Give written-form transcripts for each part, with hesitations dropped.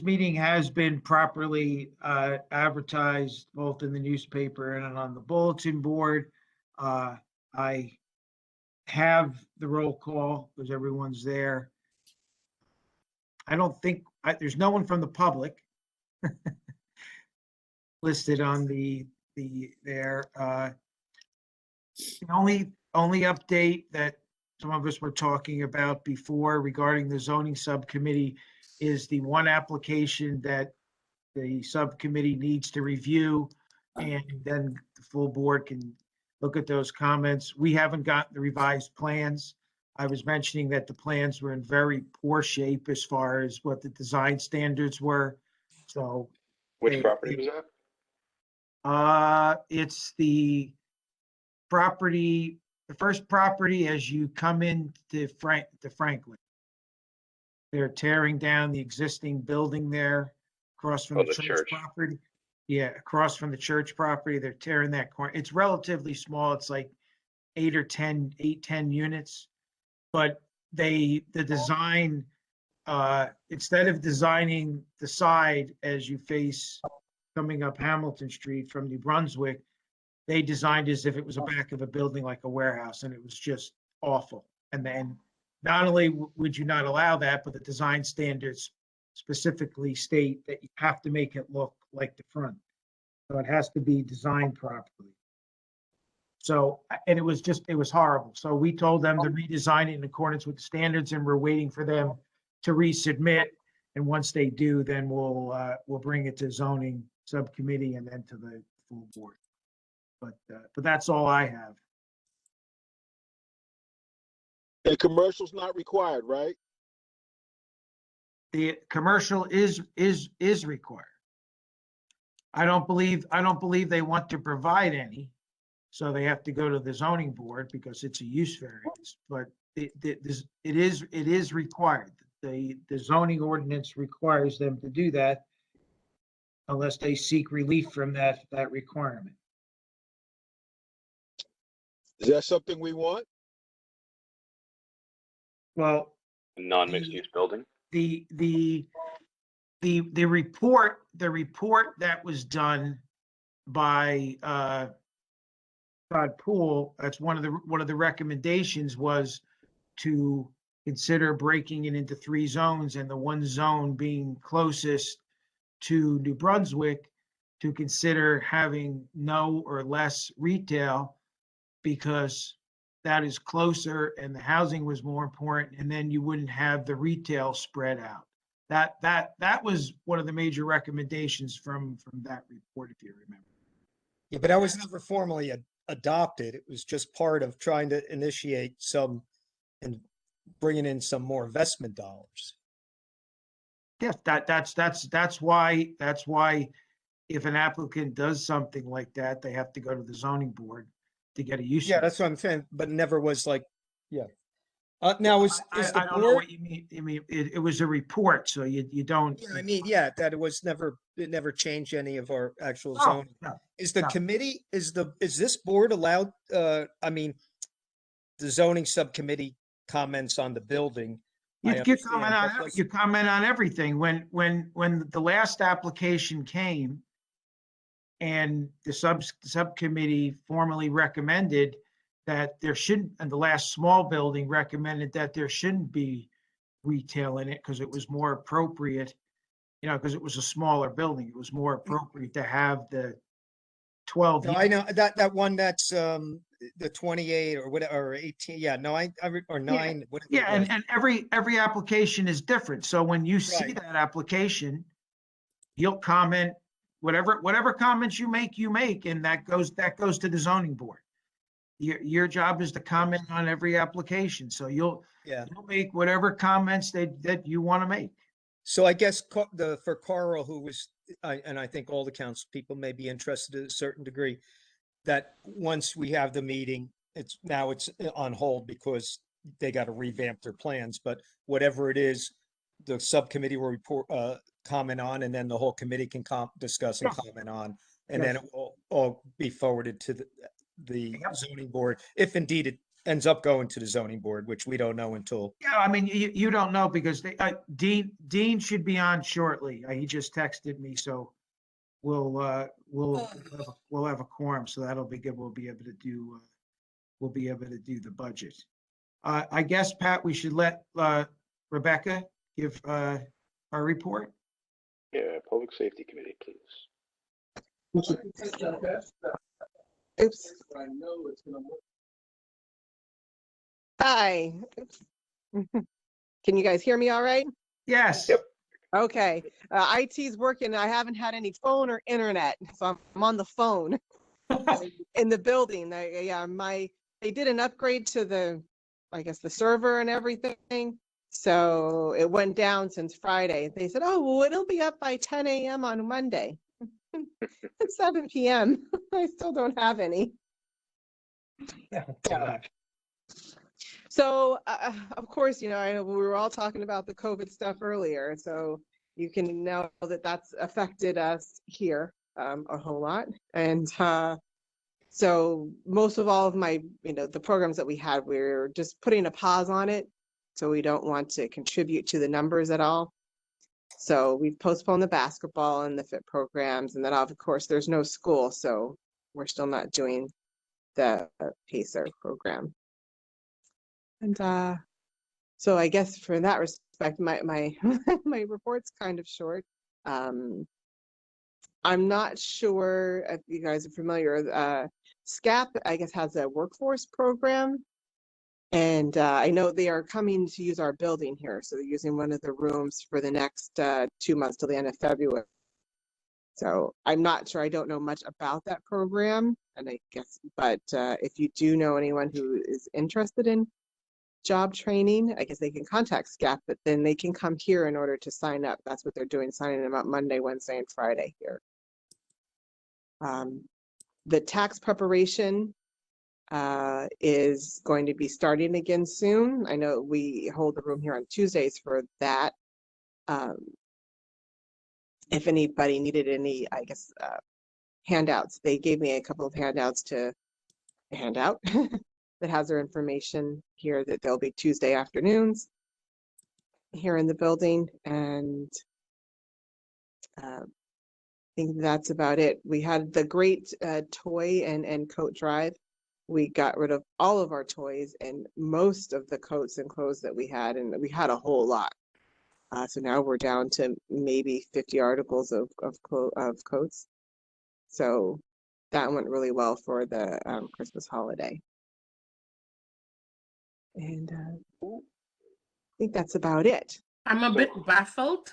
meeting has been properly advertised both in the newspaper and on the bulletin board. I have the roll call because everyone's there. I don't think, there's no one from the public listed on the there. The only update that some of us were talking about before regarding the zoning subcommittee is the one application that the subcommittee needs to review, and then the full board can look at those comments. We haven't gotten the revised plans. I was mentioning that the plans were in very poor shape as far as what the design standards were. So Which property was that? it's the property, the first property as you come into Franklin. They're tearing down the existing building there across from the church property. Yeah, across from the church property. They're tearing that corner. It's relatively small. It's like 8 or 10 units. But the design, instead of designing the side as you face coming up Hamilton Street from New Brunswick, they designed as if it was a back of a building like a warehouse, and it was just awful. And then not only would you not allow that, but the design standards specifically state that you have to make it look like the front. So it has to be designed properly. So, and it was horrible. So we told them to redesign it in accordance with the standards, and we're waiting for them to resubmit. And once they do, then we'll bring it to zoning subcommittee and then to the full board. But that's all I have. And commercial's not required, right? The commercial is required. I don't believe they want to provide any, so they have to go to the zoning board because it's a use variance. But it is required. The zoning ordinance requires them to do that unless they seek relief from that requirement. Is that something we want? Well, A non-mixed use building? the report that was done by Todd Poole, that's one of the recommendations was to consider breaking it into 3 zones, and the one zone being closest to New Brunswick to consider having no or less retail, because that is closer and the housing was more important, and then you wouldn't have the retail spread out. That was one of the major recommendations from that report, if you remember. Yeah, but that was never formally adopted. It was just part of trying to initiate some and bringing in some more investment dollars. Yes, that's why if an applicant does something like that, they have to go to the zoning board to get a use. Yeah, that's what I'm saying, but never was like, yeah. Now is I the don't know board, what you mean. I mean, it was a report, so you don't. yeah, I mean, yeah, that it never changed any of our actual No, zoning. no. Is the no. committee, is this board allowed, I mean, the zoning subcommittee comments on the building? I You comment understand, on you comment on everything. When the last application came, and the subcommittee formally recommended that there shouldn't, and the last small building recommended that there shouldn't be retail in it because it was more appropriate, because it was a smaller building. It was more appropriate to have the 12. No, I know that one that's the 28 or whatever, or 18. Yeah, no, or 9. Whatever Yeah, it was. and every application is different. So when you see Right. that application, you'll comment whatever comments you make, and that goes to the zoning board. Your job is to comment on every application. So you'll make whatever comments that you want to make. So I guess for Carl, who was, and I think all the council people may be interested to a certain degree, that once we have the meeting, it's on hold because they got to revamp their plans. But whatever it is, the subcommittee will report, comment on, and then the whole committee can discuss and Yes. comment on, and Yes. then it will all be forwarded to the Yep. zoning board, if indeed ends up going to the zoning board, which we don't know until, Yeah, I mean, you don't know because Dean should be on shortly. He just texted me, so we'll have a quorum, so that'll be good. We'll be able to do the budget. I guess, Pat, we should let Rebecca give our report. Yeah, Public Safety Committee, please. Oops. Hi. Oops. Can you guys hear me all right? Yes. Yep. Okay. IT's working. I haven't had any phone or internet, so I'm on the phone in the building. They did an upgrade to the server and everything. So it went down since Friday. They said, oh, well, it'll be up by 10 a.m. on Monday. It's 7 p.m. I still don't have any. So, of course, I know we were all talking about the COVID stuff earlier, so you can know that that's affected us here a whole lot. And so most of all of my, the programs that we had, we're just putting a pause on it. So we don't want to contribute to the numbers at all. So we've postponed the basketball and the fit programs. And then, of course, there's no school. So we're still not doing the PACER program. And so I guess for that respect, my my report's kind of short. I'm not sure if you guys are familiar. SCAP, I guess, has a workforce program. And I know they are coming to use our building here. So they're using one of the rooms for the next 2 months till the end of February. So I'm not sure. I don't know much about that program. And I guess, but if you do know anyone who is interested in job training, I guess they can contact SCAP, but then they can come here in order to sign up. That's what they're doing, signing them up Monday, Wednesday, and Friday here. The tax preparation is going to be starting again soon. I know we hold the room here on Tuesdays for that. If anybody needed any, I guess, handouts, they gave me a couple of handouts to hand out that has their information here, that they'll be Tuesday afternoons here in the building. And I think that's about it. We had the great toy and coat drive. We got rid of all of our toys and most of the coats and clothes that we had, and we had a whole lot. So now we're down to maybe 50 articles of coats. So that went really well for the Christmas holiday. And I think that's about it. I'm a bit baffled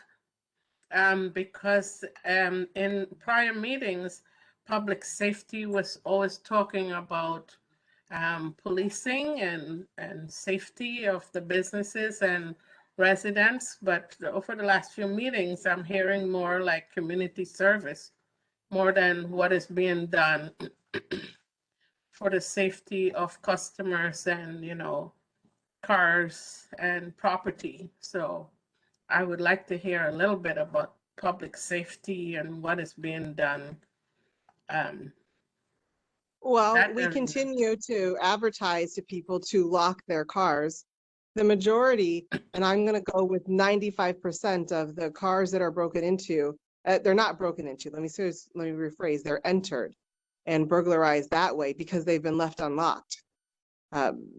because in prior meetings, public safety was always talking about policing and safety of the businesses and residents, but over the last few meetings, I'm hearing more like community service, more than what is being done for the safety of customers and, cars and property. So I would like to hear a little bit about public safety and what is being done. Well, we continue to advertise to people to lock their cars. The majority, and I'm going to go with 95% of the cars that are broken into, they're not broken into. Let me rephrase. They're entered and burglarized that way because they've been left unlocked.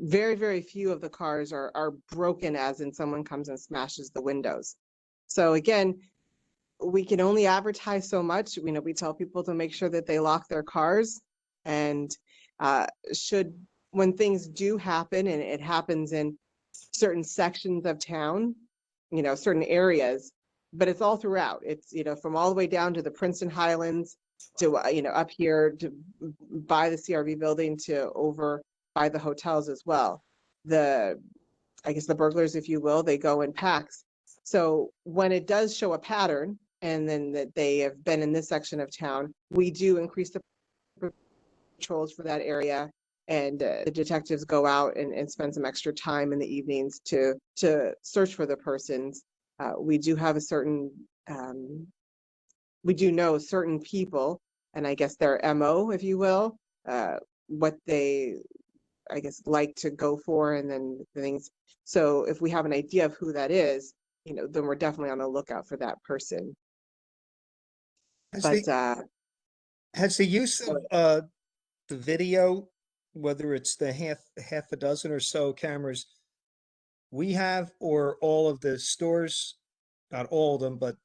Very, very few of the cars are broken as in someone comes and smashes the windows. So again, we can only advertise so much. We tell people to make sure that they lock their cars, and when things do happen, and it happens in certain sections of town, certain areas, but it's all throughout. It's, from all the way down to the Princeton Highlands to, up here to by the CRV building to over by the hotels as well. I guess the burglars, if you will, they go in packs. So when it does show a pattern, and then that they have been in this section of town, we do increase the patrols for that area, and the detectives go out and spend some extra time in the evenings to search for the persons. We do have we do know certain people, and I guess their MO, if you will, what they I guess, like to go for, and then the things. So if we have an idea of who that is, then we're definitely on the lookout for that person. Has But has the use of the video, whether it's the half a dozen or so cameras we have, or all of the stores, not all of them, but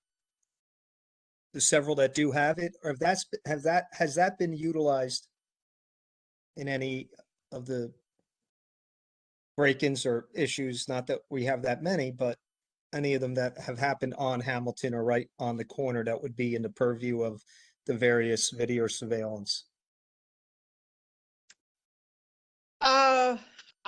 the several that do have it, or has that been utilized in any of the break-ins or issues? Not that we have that many, but any of them that have happened on Hamilton or right on the corner that would be in the purview of the various video surveillance?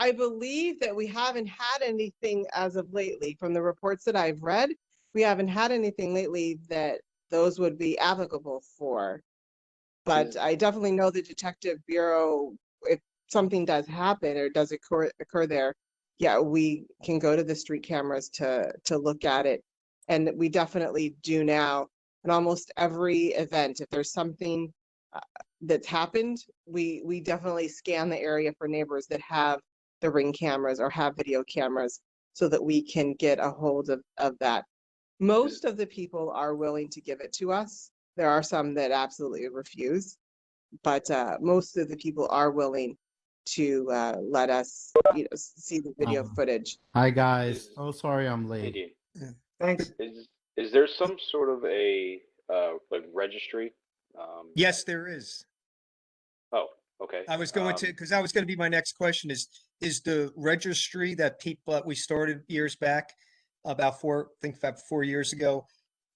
I believe that we haven't had anything as of lately. From the reports that I've read, we haven't had anything lately that those would be applicable for. But I definitely know the Detective Bureau, if something does happen or does occur there, yeah, we can go to the street cameras to look at it. And we definitely do now. And almost every event, if there's something that's happened, we definitely scan the area for neighbors that have the Ring cameras or have video cameras, so that we can get a hold of that. Most of the people are willing to give it to us. There are some that absolutely refuse, but most of the people are willing to let us see the video footage. Hi guys. Oh, sorry I'm Hey, late. Dean, Thanks. is there some sort of a like registry? Yes, there is. Oh, okay. I was going to, because that was going to be my next question, is the registry that we started years back, about I think about 4 years ago,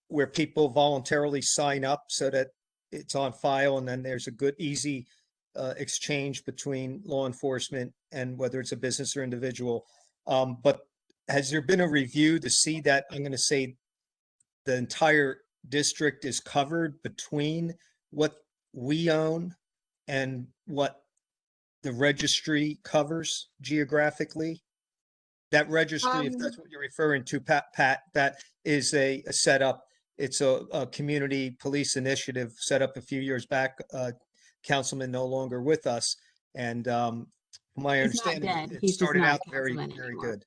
where people voluntarily sign up so that it's on file, and then there's a good, easy exchange between law enforcement and whether it's a business or individual. But has there been a review to see that, I'm going to say, the entire district is covered between what we own and what the registry covers geographically? That registry, if that's what you're referring to, Pat, that is a setup. It's a community police initiative set up a few years back. Councilman no longer with us, and from my He's not understanding, dead. it He's just started not out a very, councilman very anymore. good.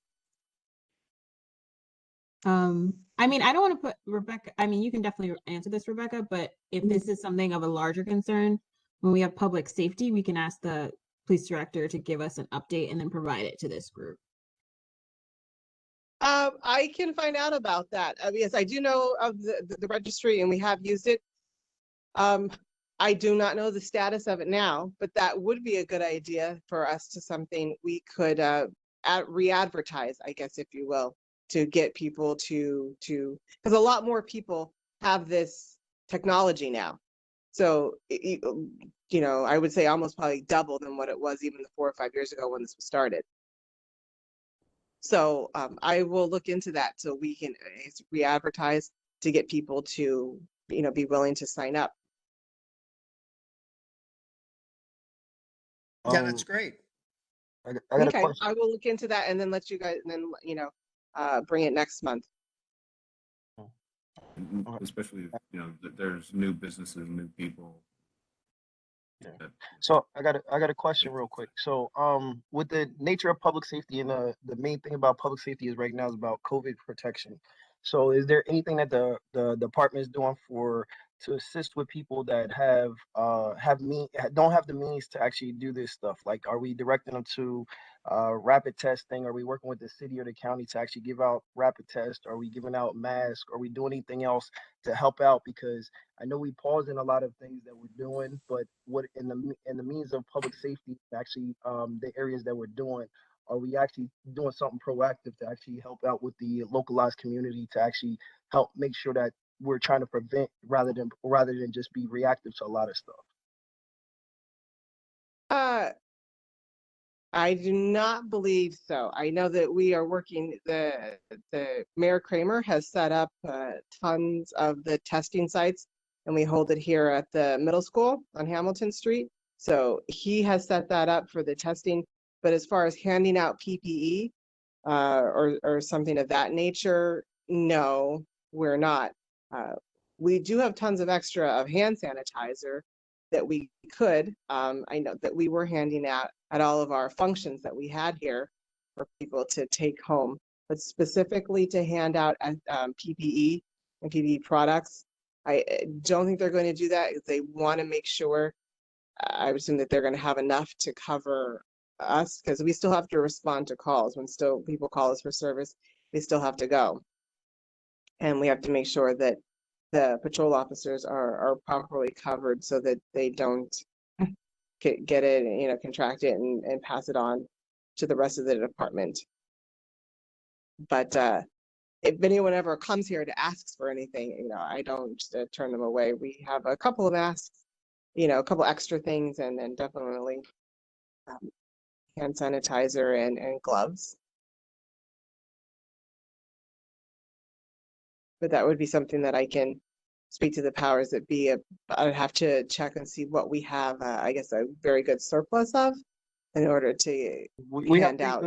I mean, I don't want to put Rebecca, I mean, you can definitely answer this, Rebecca, but if this is something of a larger concern, when we have public safety, we can ask the police director to give us an update and then provide it to this group. I can find out about that. Yes, I do know of the registry, and we have used it. I do not know the status of it now, but that would be a good idea for us to something we could re-advertise, I guess, if you will, to get people to because a lot more people have this technology now. So, I would say almost probably double than what it was even 4 or 5 years ago when this was started. So I will look into that so we can re-advertise to get people to, be willing to sign up. Yeah, that's great. I got a Okay, question. I will look into that and then let you guys, and then, bring it next month. Especially if, there's new businesses, new people. Yeah. So I got a question real quick. So with the nature of public safety, and the main thing about public safety is right now is about COVID protection. So is there anything that the department is doing to assist with people that don't have the means to actually do this stuff? Like, are we directing them to rapid testing? Are we working with the city or the county to actually give out rapid tests? Are we giving out masks? Are we doing anything else to help out? Because I know we pause in a lot of things that we're doing, but what in the means of public safety, actually the areas that we're doing, are we actually doing something proactive to actually help out with the localized community to actually help make sure that we're trying to prevent rather than just be reactive to a lot of stuff? I do not believe so. I know that we are working, the Mayor Kramer has set up tons of the testing sites, and we hold it here at the middle school on Hamilton Street. So he has set that up for the testing. But as far as handing out PPE or something of that nature, no, we're not. We do have tons of extra of hand sanitizer that we could. I know that we were handing out at all of our functions that we had here for people to take home, but specifically to hand out PPE and PPE products. I don't think they're going to do that. They want to make sure, I would assume that they're going to have enough to cover us, because we still have to respond to calls. When still people call us for service, they still have to go. And we have to make sure that the patrol officers are properly covered so that they don't get it, contract it and pass it on to the rest of the department. But if anyone ever comes here to ask for anything, I don't turn them away. We have a couple of masks, a couple extra things, and then definitely hand sanitizer and gloves. But that would be something that I can speak to the powers that be. I'd have to check and see what we have, I guess, a very good surplus of in order to we have hand out.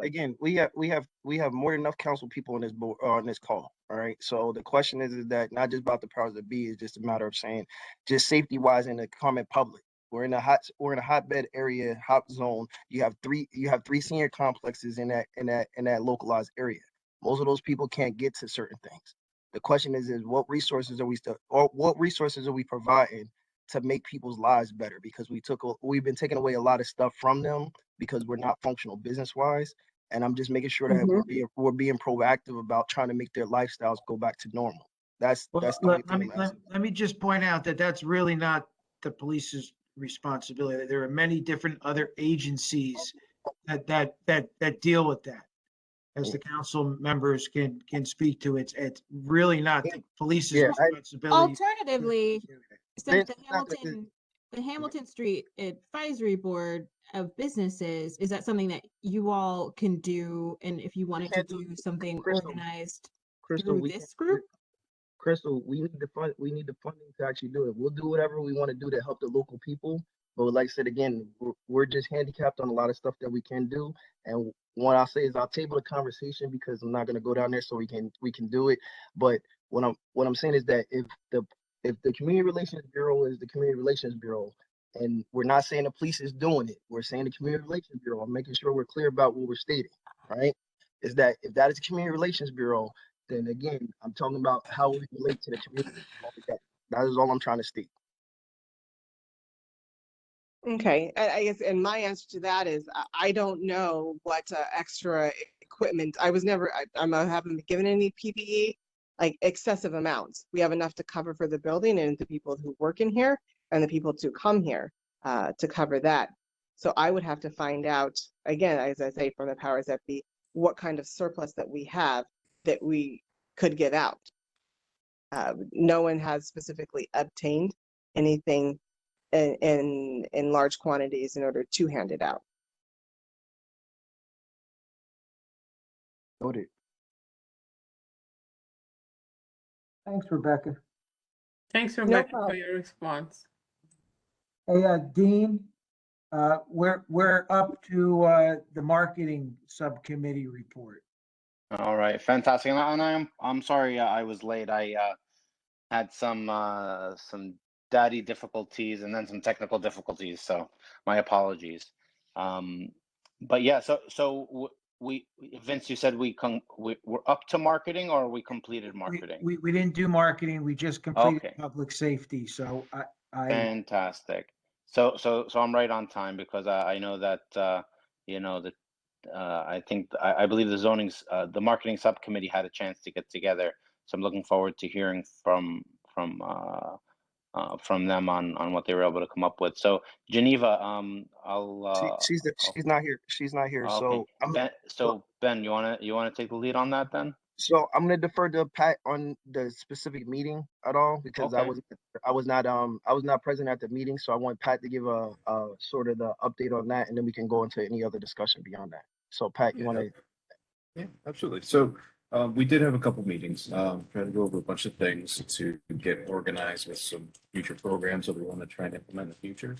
again, we have more than enough council people on this board, on this call. All right. So the question is that not just about the powers that be, it's just a matter of saying, just safety wise in the common public. We're in a hotbed area, hot zone. You have three senior complexes in that localized area. Most of those people can't get to certain things. The question is what resources are we providing to make people's lives better? Because we've been taking away a lot of stuff from them because we're not functional business wise. And I'm just making sure that we're being proactive about trying to make their lifestyles go back to normal. That's the only thing I'm asking. Let me just point out that that's really not the police's responsibility. There are many different other agencies that deal with that. As the council members can speak to, it's really not the police's responsibility. Alternatively, since the Hamilton Street Advisory Board of Businesses, is that something that you all can do? And if you wanted to do something organized through this group? Crystal, we need the funding to actually do it. We'll do whatever we want to do to help the local people. But like I said, again, we're just handicapped on a lot of stuff that we can do. And what I'll say is I'll table the conversation because I'm not going to go down there so we can do it. But what I'm saying is that if the Community Relations Bureau is the Community Relations Bureau, and we're not saying the police is doing it, we're saying the Community Relations Bureau. I'm making sure we're clear about what we're stating, right? Is that if that is the Community Relations Bureau, then again, I'm talking about how we relate to the community. That is all I'm trying to state. Okay, I guess, and my answer to that is I don't know what extra equipment. I haven't been given any PPE, like excessive amounts. We have enough to cover for the building and the people who work in here and the people to come here to cover that. So I would have to find out, again, as I say, from the powers that be, what kind of surplus that we have that we could give out. No one has specifically obtained anything in large quantities in order to hand it out. Noted. Thanks, Rebecca. Thanks, No Rebecca, problem. for your response. Hey, Dean, we're up to the marketing subcommittee report. All right, fantastic. And I'm sorry I was late. I had some daddy difficulties and then some technical difficulties, so my apologies. But yeah, so Vince, you said we're up to marketing, or we completed marketing? We didn't do marketing. We just completed Okay. public safety. So I Fantastic. So I'm right on time because I know that I believe the marketing subcommittee had a chance to get together. So I'm looking forward to hearing from them on what they were able to come up with. So Geneva, She's not here. She's not here. Okay. Ben, you wanna take the lead on that then? So I'm gonna defer to Pat on the specific meeting at all because Okay. I was not present at the meeting. So I want Pat to give a sort of the update on that, and then we can go into any other discussion beyond that. So Pat, you want to? Yeah, absolutely. So we did have a couple meetings, trying to go over a bunch of things to get organized with some future programs that we want to try and implement in the future.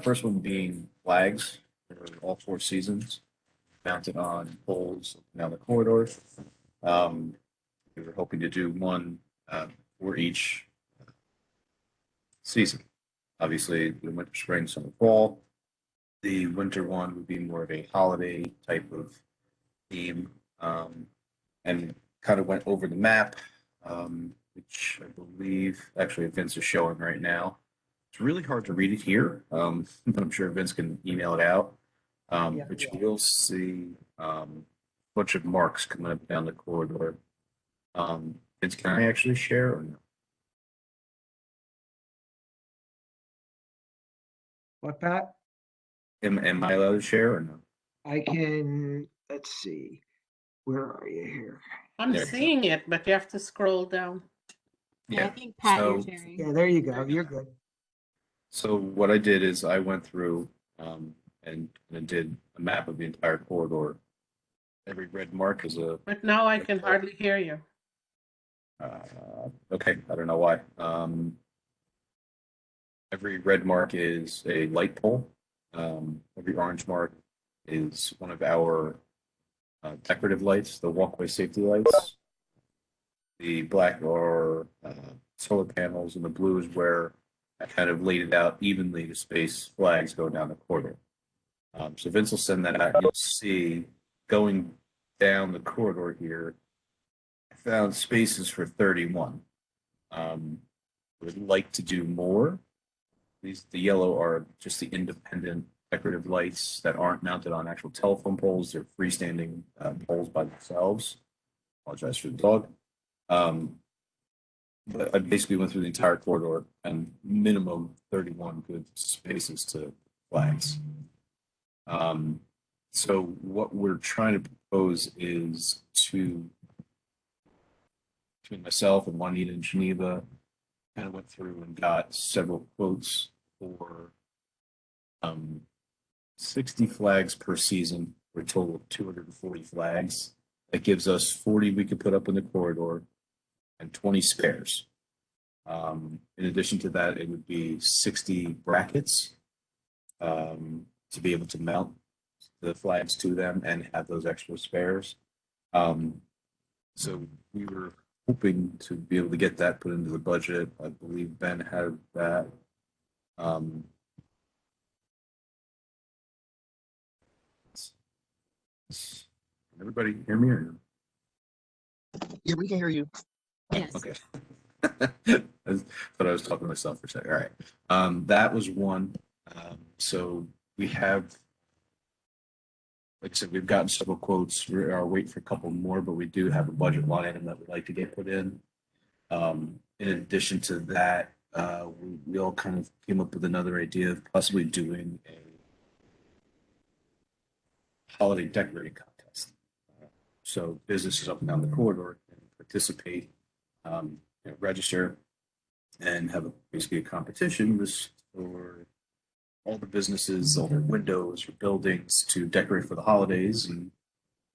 First one being flags for all 4 seasons, mounted on poles down the corridor. We were hoping to do one for each season. Obviously, the winter, spring, summer, fall. The winter one would be more of a holiday type of theme, and kind of went over the map, which I believe actually Vince is showing right now. It's really hard to read it here, but I'm sure Vince can email it out. Yeah. But you will see a bunch of marks coming up down the corridor. Vince, can I actually share or no? What, Pat? Am I allowed to share or no? I can, let's see, where are you here? I'm There you go. seeing it, but you have to scroll down. Yeah, I think Pat, you're So, sharing. Yeah, there you go. You're good. so what I did is I went through and did a map of the entire corridor. Every red mark is a But now I can hardly hear you. okay. I don't know why. Every red mark is a light pole. Every orange mark is one of our decorative lights, the walkway safety lights. The black are solar panels, and the blue is where I kind of laid it out evenly to space flags going down the corridor. So Vince will send that out. You'll see going down the corridor here, I found spaces for 31. Would like to do more. The yellow are just the independent decorative lights that aren't mounted on actual telephone poles. They're freestanding poles by themselves. Apologize for the dog. But I basically went through the entire corridor and minimum 31 good spaces to flags. So what we're trying to propose is to, between myself and Juanita and Geneva, kind of went through and got several quotes for 60 flags per season, for a total of 240 flags. That gives us 40 we could put up in the corridor and 20 spares. In addition to that, it would be 60 brackets to be able to mount the flags to them and have those extra spares. So we were hoping to be able to get that put into the budget. I believe Ben had that. Everybody hear me or no? Yeah, we can hear you. Yes. Okay. I thought I was talking to myself for a second. All right. That was one. So we have, like I said, we've gotten several quotes. We are waiting for a couple more, but we do have a budget line item that we'd like to get put in. In addition to that, we all kind of came up with another idea of possibly doing a holiday decorating contest. So businesses up and down the corridor can participate, register, and have basically a competition for all the businesses, all their windows or buildings to decorate for the holidays, and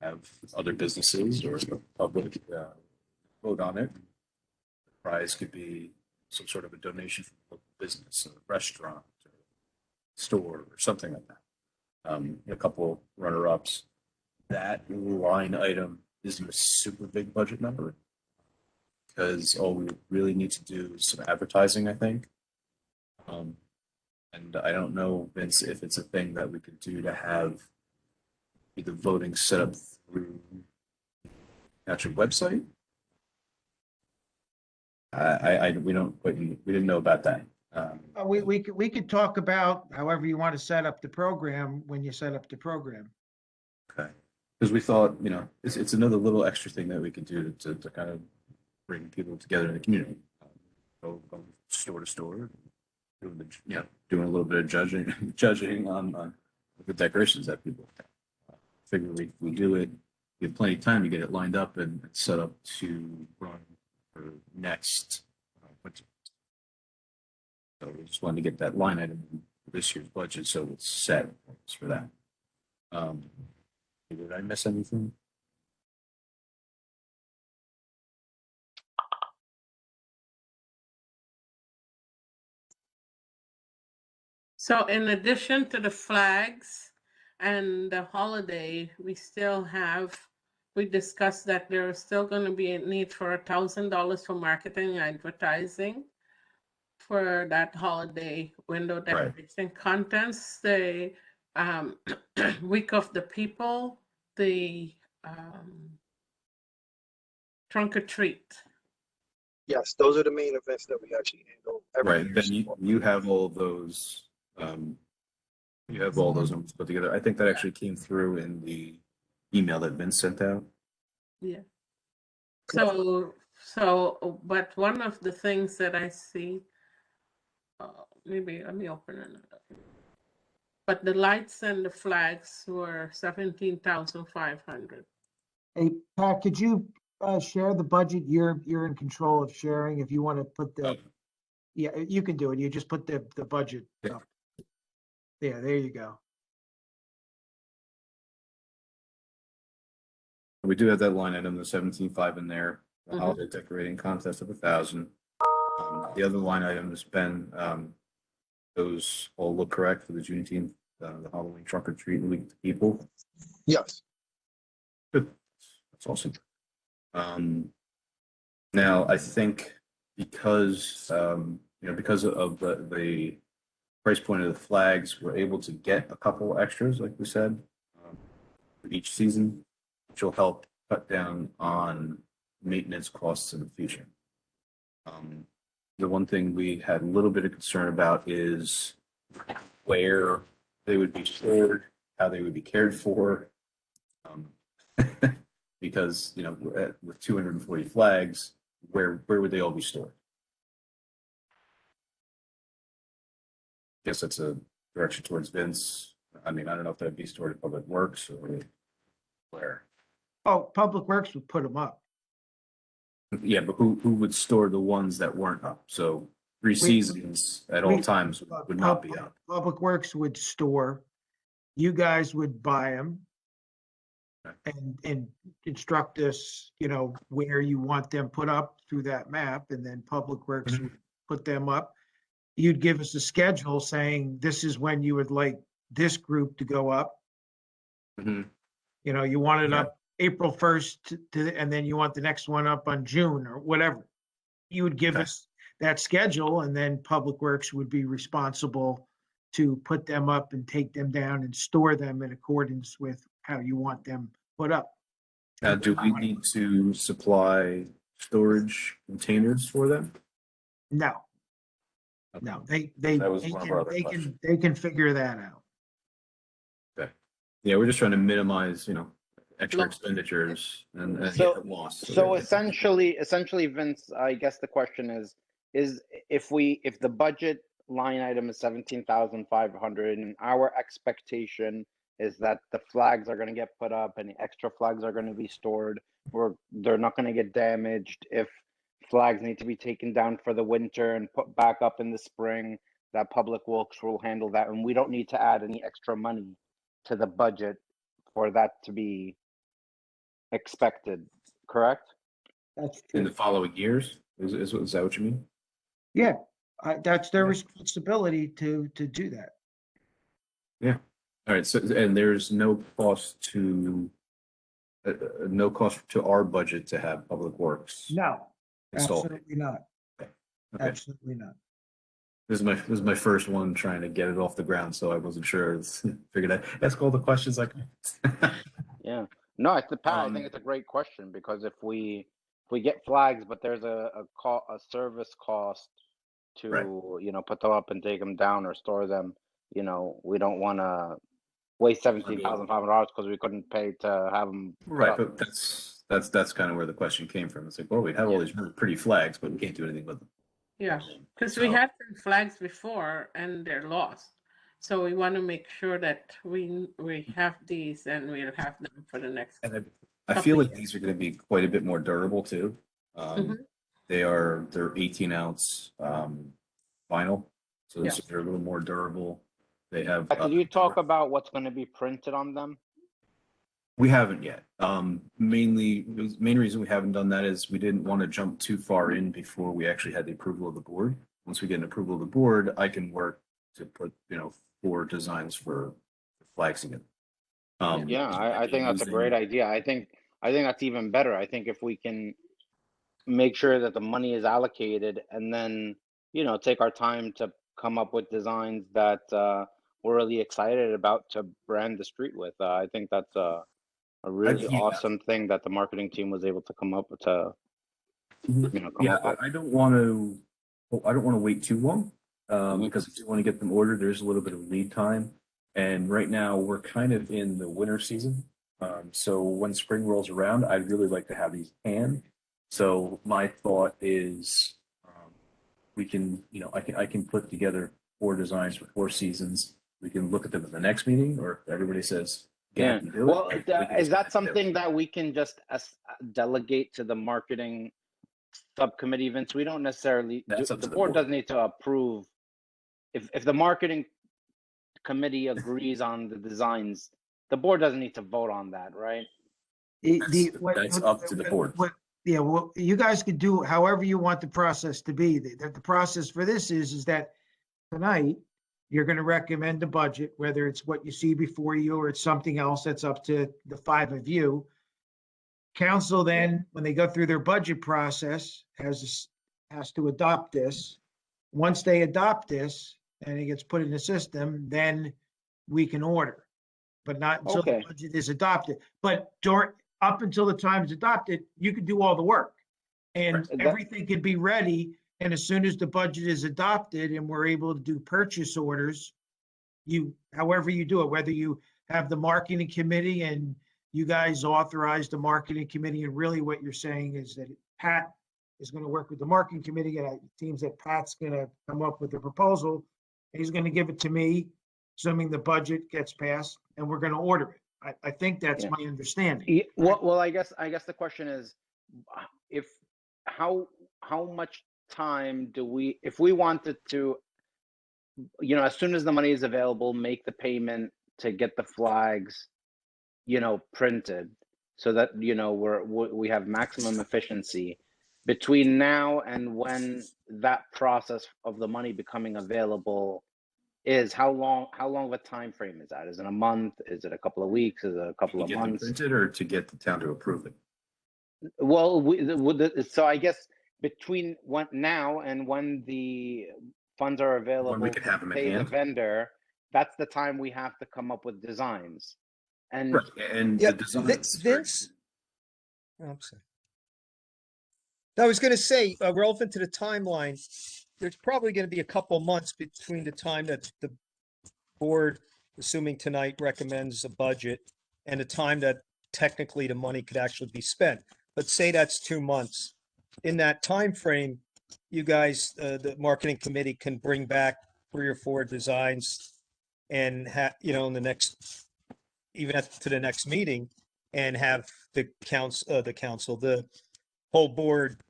have other businesses or the public vote on it. The prize could be some sort of a donation from a local business, a restaurant, or store, or something like that. A couple runner-ups. That line item isn't a super big budget number, because all we really need to do is some advertising, I think. And I don't know, Vince, if it's a thing that we could do to have the voting set up through actual website. We didn't know about that. We could talk about however you want to set up the program when you set up the program. Okay. Because we thought, it's another little extra thing that we could do to kind of bring people together in the community. Go store to store, doing a little bit of judging on the decorations that people have. Figure we do it, we have plenty of time to get it lined up and set up to run for next winter. So we just wanted to get that line item in this year's budget, so it's set for that. Did I miss anything? So in addition to the flags and the holiday, we discussed that there is still going to be a need for $1,000 for marketing and advertising for that holiday window decoration contents. Week of the People, the trunk or treat. Yes, those are the main events that we actually handle every Right, year. then you have all those, you have all those numbers put together. I think that actually came through in the email that Vince sent out. Yeah. But one of the things that I see, maybe let me open another. But the lights and the flags were 17,500. Hey, Pat, could you share the budget? You're in control of sharing. If you want to put the, yeah, you can do it. You just put the budget Yeah. up. Yeah, there you go. We do have that line item, the 17.5 in there, the Mhm. holiday decorating contest of 1,000. The other line items, Ben, those all look correct for the Juneteenth, the Halloween trunk or treat League of People. Yes. Good. That's awesome. Now I think because because of the price point of the flags, we're able to get a couple extras, like we said, for each season, which will help cut down on maintenance costs in the future. The one thing we had a little bit of concern about is where they would be stored, how they would be cared for. Because, with 240 flags, where would they all be stored? Guess that's a direction towards Vince. I mean, I don't know if that'd be stored at Public Works or where. Oh, Public Works would put them up. Yeah, but who would store the ones that weren't up? So 3 seasons at all times would not be up. Public Works would store. You guys would buy them. And instruct us, where you want them put up through that map, and then Public Works would put them up. You'd give us a schedule saying this is when you would like this group to go up. Mhm. You want it Yeah. up April 1st and then you want the next one up on June or whatever. You would give us that schedule, and then Public Works would be responsible to put them up and take them down and store them in accordance with how you want them put up. Do we need to supply storage containers for them? No, no, they That was one of our other questions. can figure that out. Okay. Yeah, we're just trying to minimize, extra Look. expenditures and So- loss. So essentially, Vince, I guess the question is if the budget line item is 17,500 and our expectation is that the flags are going to get put up and the extra flags are going to be stored, or they're not going to get damaged. If flags need to be taken down for the winter and put back up in the spring, that Public Works will handle that, and we don't need to add any extra money to the budget for that to be expected, correct? That's In true. the following years, is that what you mean? Yeah, that's their responsibility to do that. All right. So, and there's no cost to our budget to have Public Works No, installed. absolutely not. Okay. Absolutely not. This is my first one trying to get it off the ground, so I wasn't sure. Figured I'd ask all the questions I could. Yeah. No, Pat, I think it's a great question, because if we get flags, but there's a service cost to put them up and take them down or store them, we don't want to waste $17,500 because we couldn't pay to have them put Right, up. but that's kind of where the question came from. It's like, well, we have all these really pretty flags, but we can't do anything with them. Yeah, because we had some flags before and they're lost. So we want to make sure that we have these and we'll have them for the next. And I feel like these are going to be quite a bit more durable too. They're 18-ounce vinyl, so they're a little more durable. They have. Could you talk about what's going to be printed on them? We haven't yet. Main reason we haven't done that is we didn't want to jump too far in before we actually had the approval of the board. Once we get an approval of the board, I can work to put 4 designs for flags again. I think that's a great idea. I think that's even better. I think if we can make sure that the money is allocated and then take our time to come up with designs that we're really excited about to brand the street with. I think that's a really yeah. awesome thing that the marketing team was able to come up with. Yeah, Up with. I don't want to. I don't want to wait too long Mhm. because I do want to get them ordered. There's a little bit of lead time, and right now we're kind of in the winter season. So when spring rolls around, I'd really like to have these canned. So my thought is, we can, I can put together 4 designs for 4 seasons. We can look at them at the next meeting, or if everybody says, Yeah. can do Well, it. we can is just that do it. something that we can just delegate to the marketing subcommittee, Vince? We don't necessarily That's up the to the board board. doesn't need to approve. If the marketing committee agrees on the designs, the board doesn't need to vote on that, right? That's up to the board. Yeah, well, you guys could do however you want the process to be. The process for this is that tonight, you're going to recommend a budget, whether it's what you see before you or it's something else that's up to the 5 of you. Council then, when they go through their budget process, has to adopt this. Once they adopt this and it gets put in the system, then we can order, but not until the Okay. budget is adopted. But up until the time it's adopted, you can do all the work. And That- everything could be ready. And as soon as the budget is adopted and we're able to do purchase orders, however you do it, whether you have the marketing committee and you guys authorize the marketing committee, and really what you're saying is that Pat is going to work with the marketing committee, and it seems that Pat's going to come up with a proposal. He's going to give it to me, assuming the budget gets passed, and we're going to order it. I think that's Yeah. my understanding. Yeah, well, I guess the question is, how much time do we, if we wanted to, as soon as the money is available, make the payment to get the flags, printed, so that we have maximum efficiency between now and when that process of the money becoming available is. How long of a time frame is that? Is it a month? Is it a couple of weeks? Is it a couple To of get them months? printed or to get the town to approve it? Well, so I guess between now and when the funds are available When we can have them to in pay the hand. vendor, that's the time we have to come up with designs. And Right, and Yeah, the designs. Vince? Oh, I'm sorry. I was going to say, relevant to the timeline, there's probably going to be a couple months between the time that the board, assuming tonight recommends a budget, and the time that technically the money could actually be spent. But say that's 2 months. In that time frame, you guys, the marketing committee can bring back 3 or 4 designs and in the next, even to the next meeting, and have the whole board,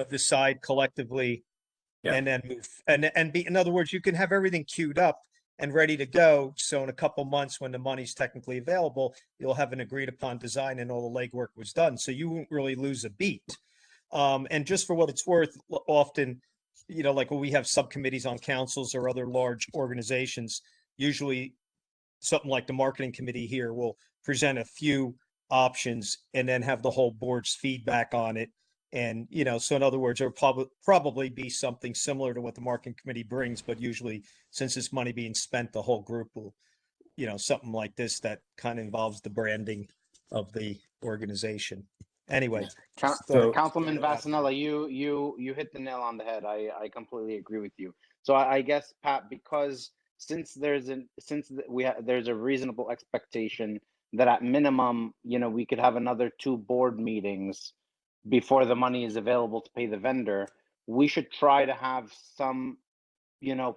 decide collectively. Yeah. And then move, and be, in other words, you can have everything queued up and ready to go. So in a couple months, when the money's technically available, you'll have an agreed upon design and all the legwork was done. So you won't really lose a beat. And just for what it's worth, often, like when we have subcommittees on councils or other large organizations, usually something like the marketing committee here will present a few options and then have the whole board's feedback on it. And, so in other words, it'll probably be something similar to what the marketing committee brings, but usually since it's money being spent, the whole group will, something like this that kind of involves the branding of the organization. Anyway. So- Councilman Vasanella, you hit the nail on the head. I completely agree with you. So I guess, Pat, because there's a reasonable expectation that at minimum, we could have another 2 board meetings before the money is available to pay the vendor, we should try to have some,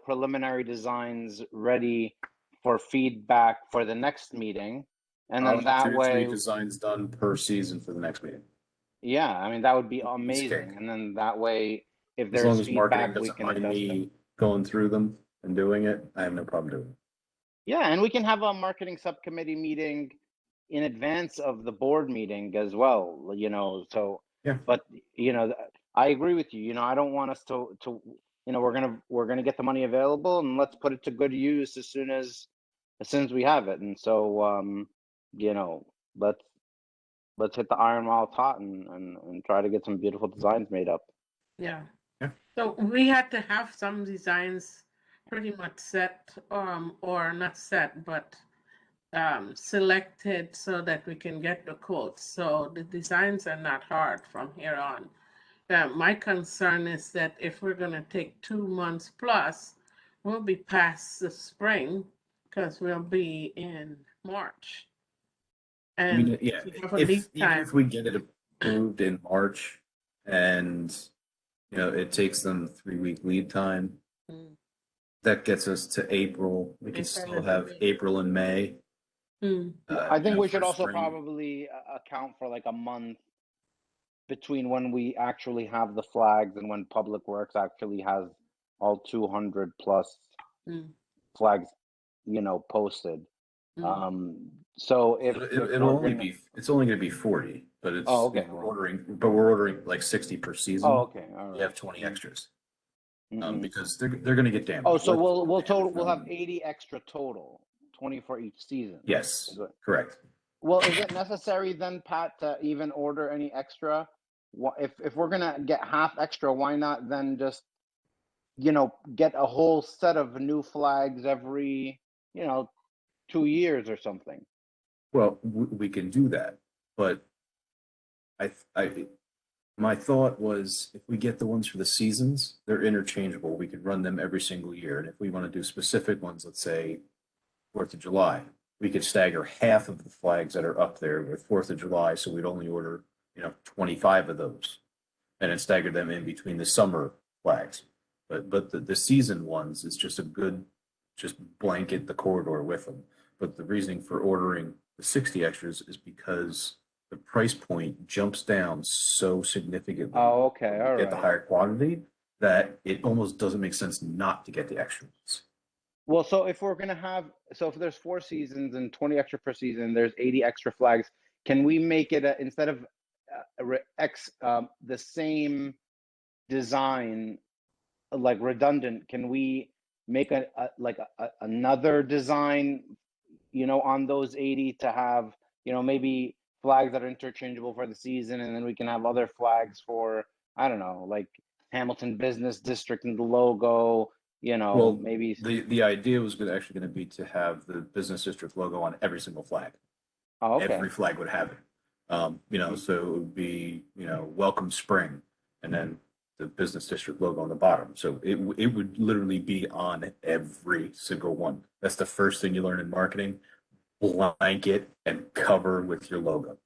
preliminary designs ready for feedback for the next meeting. And then that 2 to 3 way, designs done per season for the next meeting. yeah, I mean, that would be amazing. cake. And then that way, if As there's long as marketing feedback, we doesn't can mind adjust it. me going through them and doing it, I have no problem doing it. Yeah, and we can have a marketing subcommittee meeting in advance of the board meeting as well, so. Yeah. But, I agree with you, I don't want us to, we're gonna get the money available and let's put it to good use as soon as we have it. And so, let's hit the iron while it's hot and try to get some beautiful designs made up. Yeah. Yeah. So we had to have some designs pretty much set, or not set, but selected so that we can get the quotes. So the designs are not hard from here on. My concern is that if we're going to take 2 months plus, we'll be past the spring because we'll be in March. I mean, And yeah, we have a lead even time. if we get it approved in March and, you know, it takes them 3-week lead time, Mm. that gets us to April. We can April still is have May. April and May. Mm. I you think know, we should for also spring. probably account for like a month between when we actually have the flags and when Public Works actually has all 200 plus Mm. flags, you know, posted. Mm. So if It'll we're only gonna, be, it's only gonna be 40, but it's, oh, okay. we're ordering like 60 per season. Oh, okay, all You right. have 20 extras, Mhm. because they're gonna get damaged. Oh, so Like, we'll have 80 extra total, 20 for each season. yes, Is it- correct. Well, is it necessary then, Pat, to even order any extra? If we're gonna get half extra, why not then just, you know, get a whole set of new flags every, you know, 2 years or something? Well, we can do that, but my thought was if we get the ones for the seasons, they're interchangeable. We could run them every single year. And if we want to do specific ones, let's say 4th of July, we could stagger half of the flags that are up there with 4th of July. So we'd only order, 25 of those and then stagger them in between the summer flags. But the season ones is just a good, just blanket the corridor with them. But the reasoning for ordering the 60 extras is because the price point jumps down so significantly. Oh, okay, when all you get the right. higher quantity that it almost doesn't make sense not to get the extra ones. Well, so if we're gonna have, so if there's 4 seasons and 20 extra per season, there's 80 extra flags. Can we make it instead of the same design, like redundant? Can we make another design, you know, on those 80 to have, you know, maybe flags that are interchangeable for the season, and then we can have other flags for, I don't know, like Hamilton Business District and the logo, you know, Well, maybe. the idea was actually going to be to have the business district logo on every single flag. Oh, okay. Every flag would have it. So it would be, welcome spring, and then the business district logo on the bottom. So it would literally be on every single one. That's the first thing you learn in marketing: blanket and cover with your logo.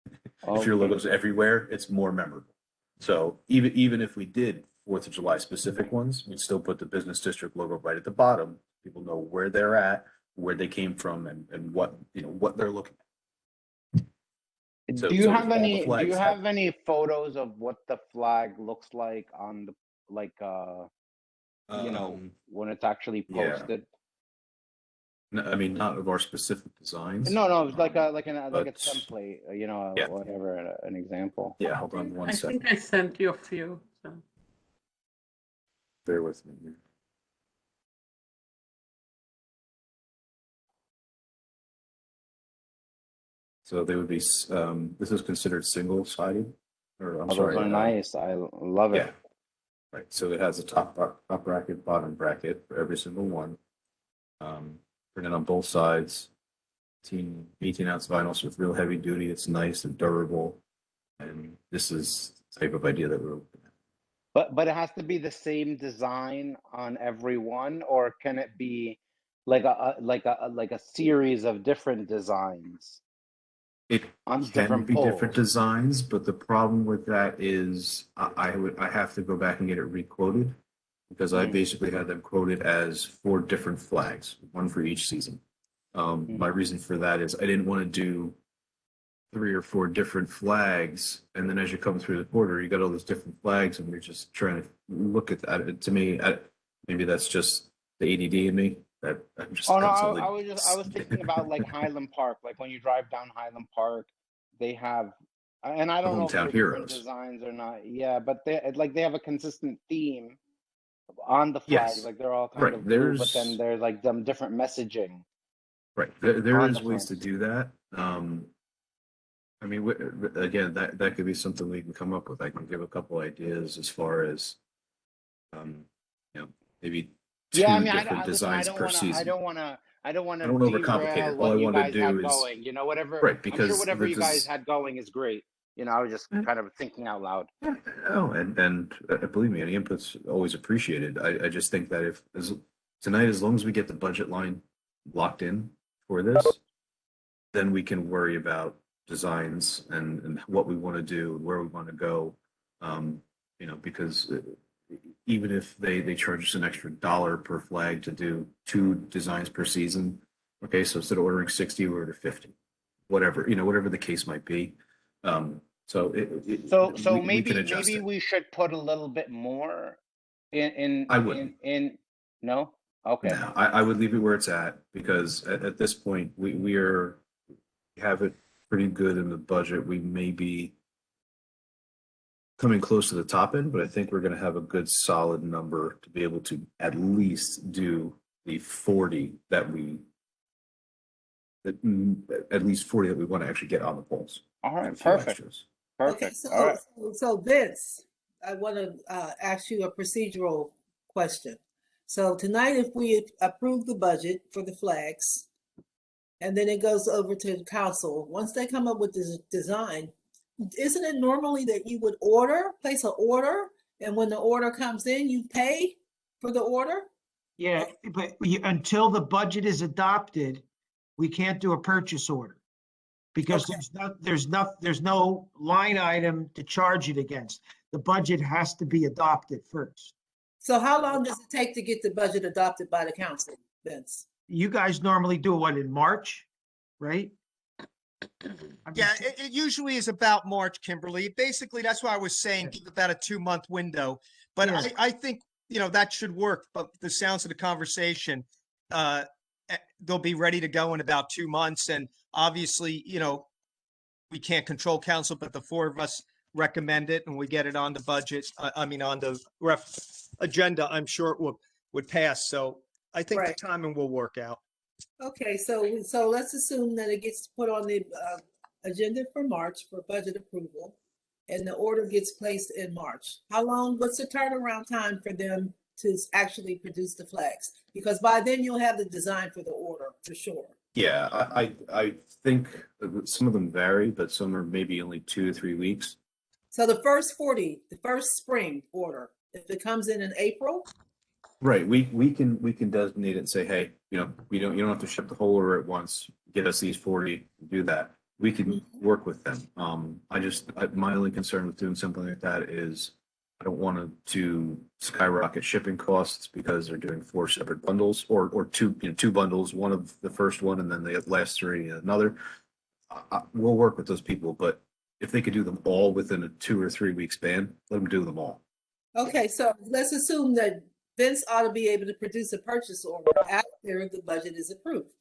If your Okay. logo's everywhere, it's more memorable. So even if we did 4th of July specific ones, we'd still put the business district logo right at the bottom. People know where they're at, where they came from, and what they're looking at. So, Do you so if have all the any, do you flags have any photos of what the flag looks like on the, like, you know, when it's actually yeah. posted? No, I mean, not of our specific designs. No, it's like a but- template, you know, Yeah. whatever, an example. Yeah, hold on one I second. think I sent you a few. So. Bear with me here. So they would be, this is considered single-sided, or I'm Oh, sorry. those are nice. I love it. Yeah, right. So it has a top bracket, bottom bracket for every single one. Printed on both sides. 18-ounce vinyl, so it's real heavy duty. It's nice and durable. And this is the type of idea that we're looking at. But it has to be the same design on every one, or can it be like a series of different designs It on can different be different poles? designs, but the problem with that is I have to go back and get it requoted because I basically had them quoted as 4 different flags, one for each season. My reason for that is I didn't want to do 3 or 4 different flags, and then as you come through the quarter, you got all those different flags, and you're just trying to look at that. To me, maybe that's just the ADD in me. That I'm just Oh no, constantly. I was thinking about like Highland Park, like when you drive down Highland Park, they have, and I don't know if Hometown they're different heroes. designs or not. Yeah, but they have a consistent theme on the flags. Yes. Like they're all kind Right, of blue, but there's- then there's like some different messaging. Right. There on is the ways to fronts. do that. I mean, again, that could be something we can come up with. I can give a couple ideas as far as, maybe Yeah, I two mean, different listen, designs per season. I don't want I to don't want to overcomplicate derail it. All I what you want to guys do had is, going. You know, whatever. right, I'm sure because whatever the you guys des- had going is great. You know, I was just kind of thinking out loud. oh, and believe me, any input's always appreciated. I just think that if tonight, as long as we get the budget line locked in for this, then we can worry about designs and what we want to do, where we want to go. You know, because even if they charge us an extra dollar per flag to do 2 designs per season, okay, so instead of ordering 60, we order 50, whatever, you know, whatever the case might be. So So we can maybe adjust it. we should put a little bit more I wouldn't. no? Okay. No, I would leave it where it's at because at this point we have it pretty good in the budget. We may be coming close to the top end, but I think we're going to have a good solid number to be able to at least do the 40 that at least 40 that we want to actually get on the polls. All And a right, few perfect. extras. Okay, Perfect. All right. so Vince, I want to ask you a procedural question. So tonight, if we approve the budget for the flags, and then it goes over to the council, once they come up with this design, isn't it normally that you would place an order, and when the order comes in, you pay for the order? Yeah, but until the budget is adopted, we can't do a purchase order. Because Okay. there's no line item to charge it against. The budget has to be adopted first. So how long does it take to get the budget adopted by the council, Vince? You guys normally do what, in March, right? Yeah, it usually is about March, Kimberly. Basically, that's why I was saying give about a 2-month window. But Yeah. I think, you know, that should work. But the sounds of the conversation, they'll be ready to go in about 2 months. And obviously, you know, we can't control council, but the 4 of us recommend it and we get it on the budget. I mean, on the agenda, I'm sure it would pass. So I think the Right. timing will work out. Okay, so let's assume that it gets put on the agenda for March for budget approval, and the order gets placed in March. What's the turnaround time for them to actually produce the flags? Because by then you'll have the design for the order for sure. Yeah, I think some of them vary, but some are maybe only 2 to 3 weeks. So the first spring order, if it comes in April, Right, we can designate it and say, hey, you know, you don't have to ship the whole order at once. Get us these 40, do that. We can work with them. My only concern with doing something like that is I don't want to skyrocket shipping costs because they're doing 4 separate bundles or 2 bundles, one of the first one and then the last 3 another. We'll work with those people, but if they could do them all within a 2 or 3 week span, let them do them all. okay, so let's assume that Vince ought to be able to produce a purchase order after the budget is approved.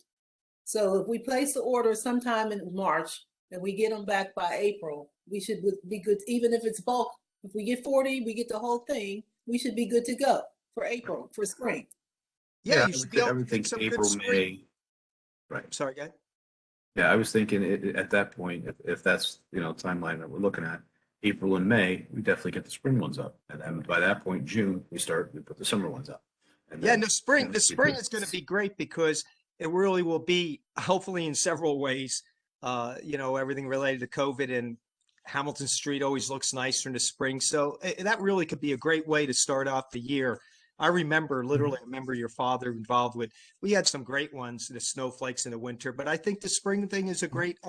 So if we place the order sometime in March and we get them back by April, we should be good, even if it's bulk. If we get 40, we get the whole thing, we should be good to go for April, for spring. Yeah, I you should would be able I to would get think some good April, spring. May. Right. Sorry, guy. Yeah, I was thinking at that point, if that's, you know, timeline that we're looking at, April and May, we definitely get the spring ones up. And then by that point, June, we put the summer ones up. And Yeah, then, the spring, you know, the spring is going to be great because it really will be, hopefully in several ways, you know, everything related to COVID, and Hamilton Street always looks nicer in the spring. So that really could be a great way to start off the year. I remember, literally, I remember your father involved with, we had some great ones, the snowflakes in the winter, but I think the spring thing is a great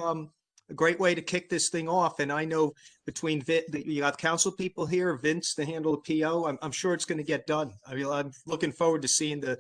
way to kick this thing off. And I know between you got council people here, Vince to handle the PO, I'm sure it's going to get done. I mean, I'm looking forward to seeing the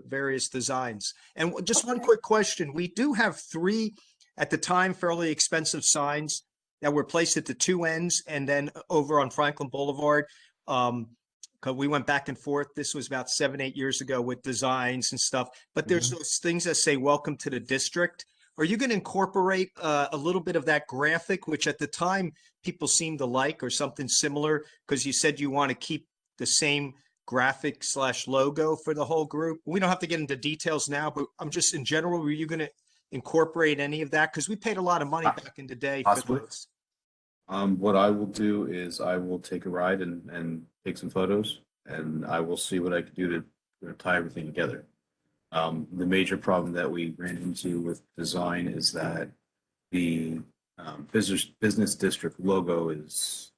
various designs. And just one quick question. We do have 3 at the time fairly expensive signs that were placed at the 2 ends and then over on Franklin Boulevard. Because we went back and forth. This was about 7-8 years ago with designs and stuff. But there's those things that say "Welcome to the District." Are you going to incorporate a little bit of that graphic, which at the time people seemed to like, or something similar? Because you said you want to keep the same graphic / logo for the whole group. We don't have to get into details now, but I'm just in general, were you going to incorporate any of that? Because we paid a lot of money back in the day for Possibly. those. What I will do is I will take a ride and take some photos, and I will see what I can do to we're gonna tie everything together. The major problem that we ran into with design is that the business district logo is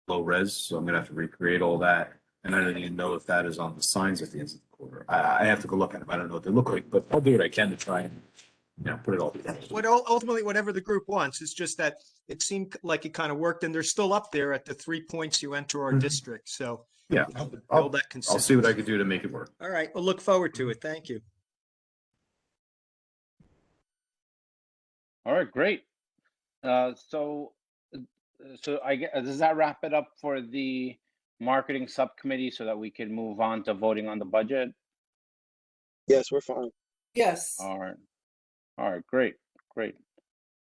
low res, so I'm gonna have to recreate all that. And I don't even know if that is on the signs at the end of the quarter. I have to go look at them. I don't know what they look like, but I'll do what I can to try and, put it all together. Ultimately, whatever the group wants, it's just that it seemed like it kind of worked, and they're still up there at the 3 points you enter our Mhm. district, so. Yeah, Build that I'll see what I consistency. can do to make it work. All right, we'll look forward to it. Thank you. All right, great. So I guess, does that wrap it up for the marketing subcommittee so that we can move on to voting on the budget? Yes, we're fine. Yes. All right, great.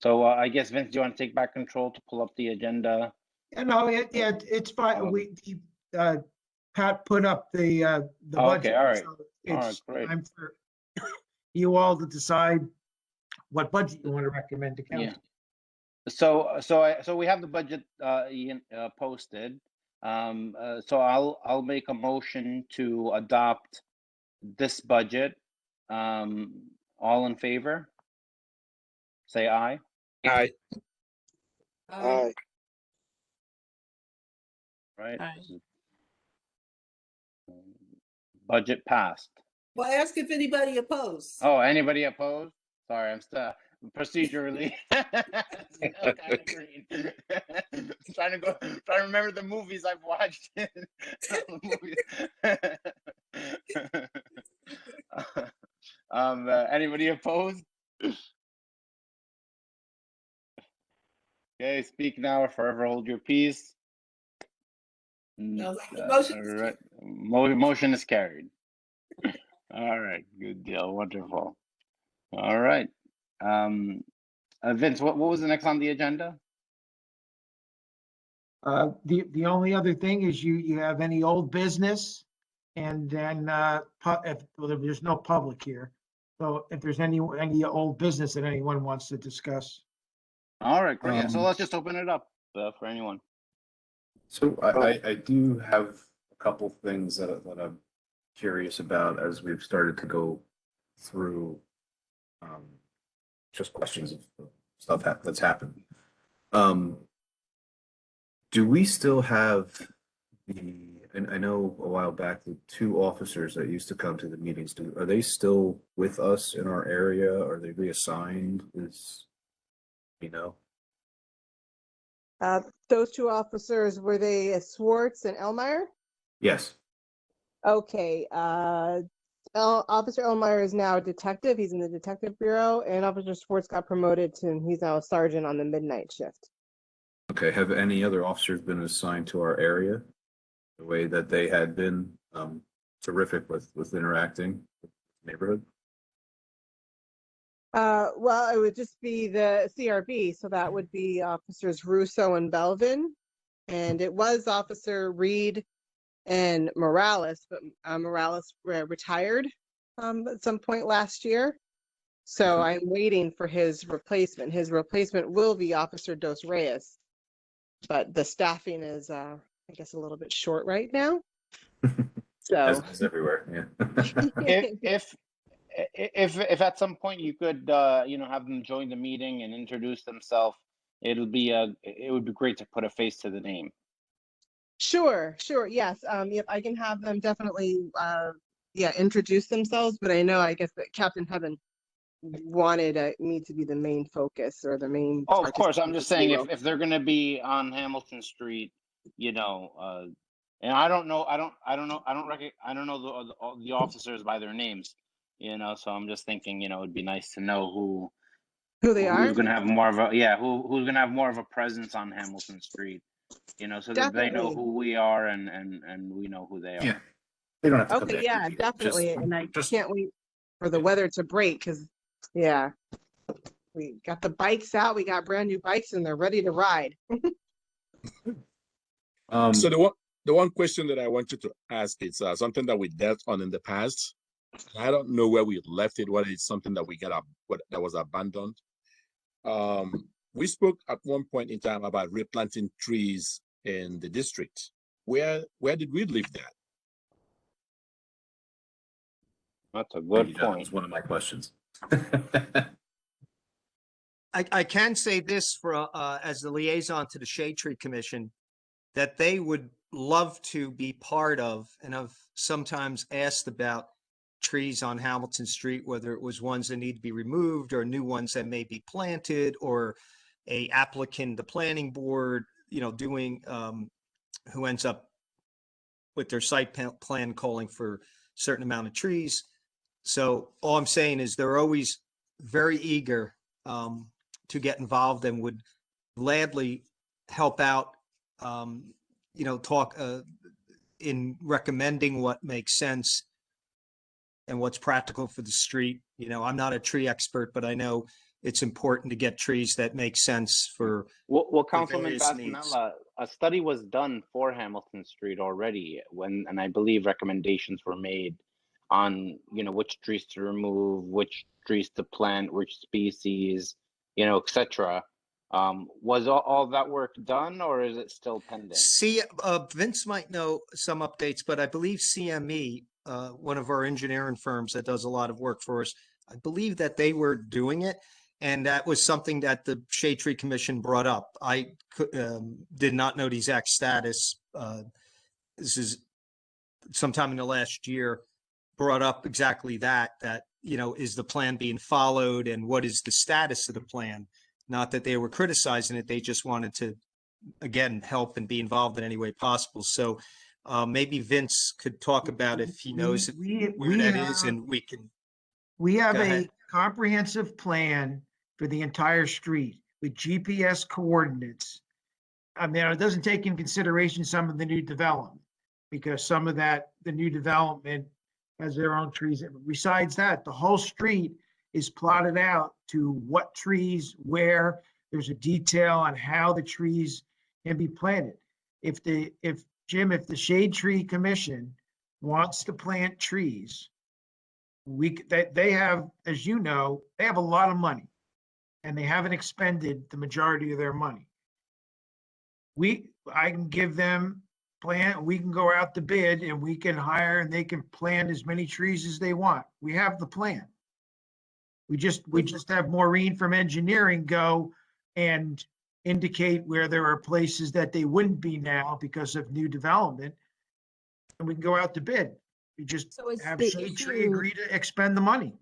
So I guess Vince, do you want to take back control to pull up the agenda? It's fine. Pat put up the Oh, budget. okay, all right. So All right, it's great. time for you all to decide what budget you want to recommend to Yeah. council. So we have the budget posted. So I'll make a motion to adopt this budget. All in favor? Say aye. Aye. Aye. Right? Aye. Budget passed. Well, ask if anybody opposed. Oh, anybody opposed? Sorry, I'm still procedurally. Still kind of green. trying to remember the movies I've watched. Anybody opposed? Okay, speak now or forever hold your peace. Sounds like the motion All is right. Motion is carried. All right, good deal, wonderful. All right. Vince, what was the next on the agenda? The only other thing is you have any old business, and then there's no public here. So if there's any old business that anyone wants to discuss. All right, great. So Um, let's just open it up for anyone. So I do have a couple things that I'm curious about as we've started to go through just questions of stuff that's happened. Do we still have and I know a while back the 2 officers that used to come to the meetings, are they still with us in our area? Are they reassigned? Those 2 officers, were they Swartz and Elmeyer? Yes. Okay, Officer Elmeyer is now a detective. He's in the detective bureau, and Officer Swartz got promoted he's now a sergeant on the midnight shift. Okay. Have any other officers been assigned to our area the way that they had been terrific with interacting with the neighborhood? Well, it would just be the CRB, so that would be Officers Russo and Belvin, and it was Officer Reed and Morales, but Morales retired at some point last year. So Okay. I'm waiting for his replacement. His replacement will be Officer Dos Reyes, but the staffing is, I guess, a little bit short right now. So As everywhere, yeah. If at some point you could have them join the meeting and introduce themselves, it would be great to put a face to the name. Sure, yes. Yep, I can have them definitely introduce themselves, but I guess that Captain Heaven wanted me to be the main focus or the main. Oh, of course. I'm just saying participant, if they're going to be on Hamilton Street, and I don't know the officers by their names, so I'm just thinking, it'd be nice to know who they who's are. going to have more of a who's going to have more of a presence on Hamilton Street, so that they know Definitely. who we are and we know who they are. Yeah. They don't have to come Okay, to yeah, every meeting. definitely. And I just can't wait for the weather to break because, we got the bikes out. We got brand new bikes and they're ready to ride. So the one question that I want you to ask is something that we dealt on in the past. I don't know where we left it, whether it's something that that was abandoned. We spoke at one point in time about replanting trees in the district. Where did we leave that? That's a Thank good you, John. That point. was one of my questions. I can say this for, as the liaison to the Shade Tree Commission, that they would love to be part of, and I've sometimes asked about trees on Hamilton Street, whether it was ones that need to be removed or new ones that may be planted, or a applicant, the planning board, doing, who ends up with their site plan calling for a certain amount of trees. So all I'm saying is they're always very eager to get involved and would gladly help out, talk in recommending what makes sense and what's practical for the street. I'm not a tree expert, but I know it's important to get trees that make sense for Well, for Councilman various needs. Vasanella, a study was done for Hamilton Street already and I believe recommendations were made on, which trees to remove, which trees to plant, which species, etc. Was all that work done, or is it still pending? See, Vince might know some updates, but I believe CME, one of our engineering firms that does a lot of work for us, I believe that they were doing it. And that was something that the Shade Tree Commission brought up. I did not know the exact status. This is sometime in the last year, brought up exactly that, is the plan being followed and what is the status of the plan? Not that they were criticizing it. They just wanted to, again, help and be involved in any way possible. So maybe Vince could talk about if he knows where that is, and we can. We have Go a ahead. comprehensive plan for the entire street with GPS coordinates. I mean, it doesn't take in consideration some of the new development, because some of the new development has their own trees. Besides that, the whole street is plotted out to what trees, where. There's a detail on how the trees can be planted. If the Shade Tree Commission wants to plant trees, they have, as you know, they have a lot of money, and they haven't expended the majority of their money. I can give them plan, we can go out to bid, and we can hire, and they can plant as many trees as they want. We have the plan. We just have Maureen from engineering go and indicate where there are places that they wouldn't be now because of new development, and we can go out to bid. We just So is have the Shade Tree issue- agree to expend the money.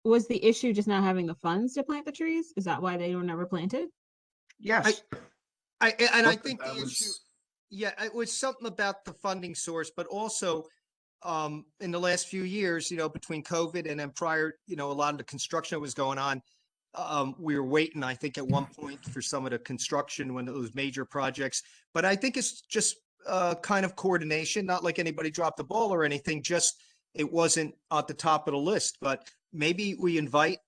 Was the issue just not having the funds to plant the trees? Is that why they were never planted? Yes. I Look, think that the was- issue, yeah, it was something about the funding source, but also in the last few years, between COVID and then prior, a lot of the construction that was going on, we were waiting, I think, at one point for some of the construction when it was major projects. But I think it's just kind of coordination, not like anybody dropped the ball or anything, just it wasn't at the top of the list. But maybe we invite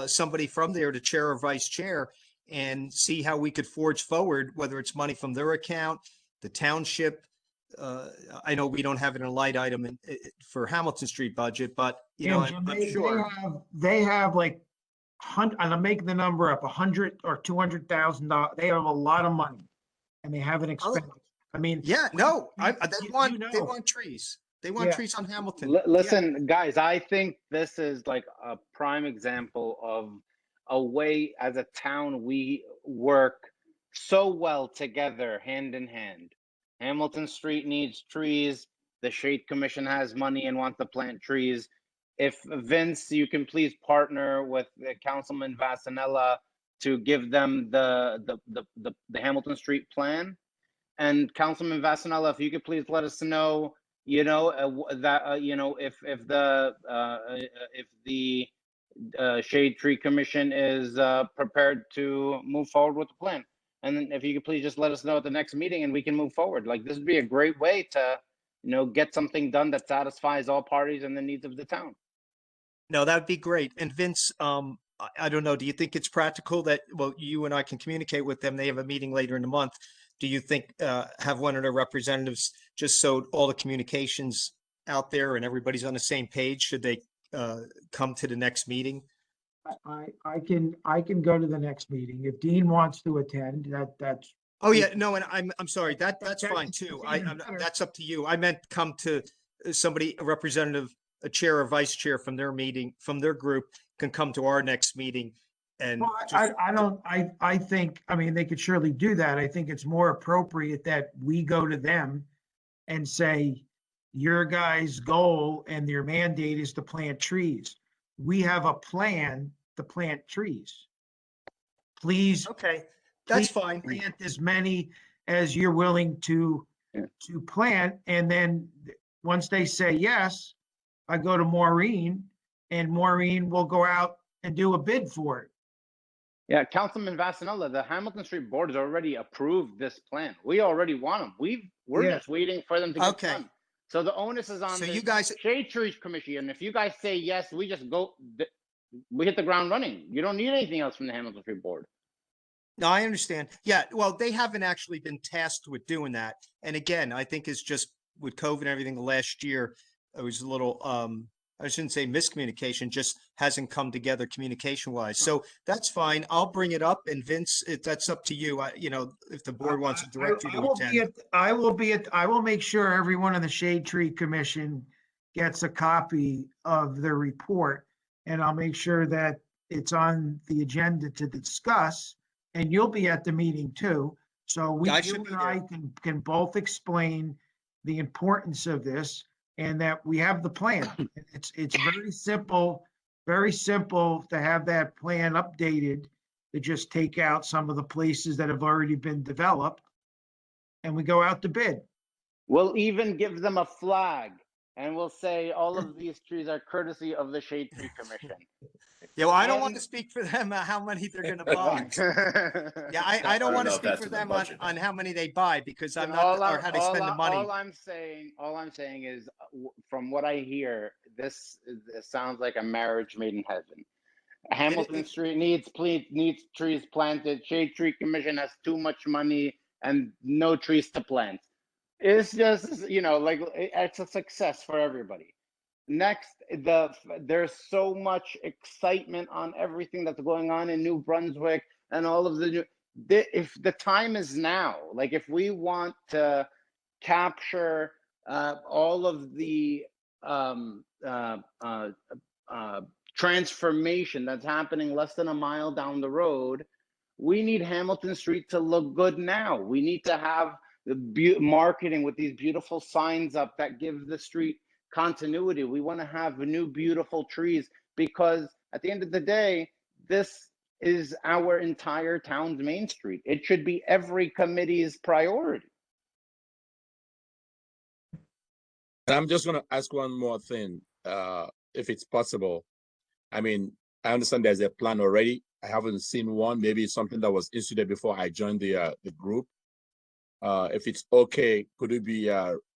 somebody from there to chair or vice chair and see how we could forge forward, whether it's money from their account, the township. I know we don't have it in a light item for Hamilton Street budget, but Jim, I'm sure. they have like and I'm making the number up, $100,000 or $200,000. They have a lot of money, and they haven't expended. I mean, Yeah, no, they want trees. They want Yeah. trees on Hamilton. Listen, guys, I think this is like a prime example of a way as a town we work so well together, hand in hand. Hamilton Street needs trees. The Shade Commission has money and wants to plant trees. If Vince, you can please partner with Councilman Vasanella to give them the Hamilton Street plan. And Councilman Vasanella, if you could please let us know, if the Shade Tree Commission is prepared to move forward with the plan. And then if you could please just let us know at the next meeting and we can move forward. Like, this would be a great way to, get something done that satisfies all parties and the needs of the town. No, that'd be great. And Vince, I don't know, do you think it's practical that, well, you and I can communicate with them? They have a meeting later in the month. Do you think have one of their representatives, just so all the communications out there and everybody's on the same page, should they come to the next meeting? I can go to the next meeting if Dean wants to attend. That's Oh yeah, no, and I'm sorry, that's That- fine too. it's even better. That's up to you. I meant come to somebody, a representative a chair or vice chair from their meeting, from their group can come to our next meeting and Well, just, I think, I mean, they could surely do that. I think it's more appropriate that we go to them and say, your guys' goal and your mandate is to plant trees. We have a plan to plant trees. Please, okay, that's please fine. plant as many as you're willing to plant. And then once they say yes, I go to Maureen and Maureen will go out and do a bid for it. Yeah, Councilman Vasanella, the Hamilton Street Board has already approved this plan. We already want them. We're Yeah. just waiting for them to get Okay. done. So the onus is on So the you guys, Shade Trees Commission. And if you guys say yes, we just go, we hit the ground running. You don't need anything else from the Hamilton Street Board. no, I understand. Yeah, well, they haven't actually been tasked with doing that. And again, I think it's just with COVID and everything last year, it was a little, I shouldn't say miscommunication, just hasn't come together communication wise. So that's fine. I'll bring it up, and Vince, that's up to you. You know, if the board wants to direct you I to will be attend. I will make sure everyone on the Shade Tree Commission gets a copy of the report. And I'll make sure that it's on the agenda to discuss, and you'll be at the meeting too. So Yeah, I you should and be I there. can both explain the importance of this and that we have the plan. It's very simple to have that plan updated, to just take out some of the places that have already been developed and we go out to bid. We'll even give them a flag, and we'll say all of these trees are courtesy of the Shade Tree Commission. Yeah, well, I don't want And- to speak for them, how many they're gonna buy. Yeah, I don't want to know if speak that's for in the them budget. on how many they buy, because I'm all not, or how they spend the money. All I'm saying is, from what I hear, this sounds like a marriage made in heaven. Hamilton Street needs trees planted. Shade Tree Commission has too much money and no trees to plant. It's just, like, it's a success for everybody. Next, there's so much excitement on everything that's going on in New Brunswick and all of if the time is now, like if we want to capture all of the transformation that's happening less than a mile down the road, we need Hamilton Street to look good now. We need to have the marketing with these beautiful signs up that give the street continuity. We want to have new beautiful trees, because at the end of the day, this is our entire town's main street. It should be every committee's priority. And I'm just going to ask one more thing, if it's possible. I mean, I understand there's a plan already. I haven't seen one. Maybe it's something that was instituted before I joined the group. If it's okay, could it be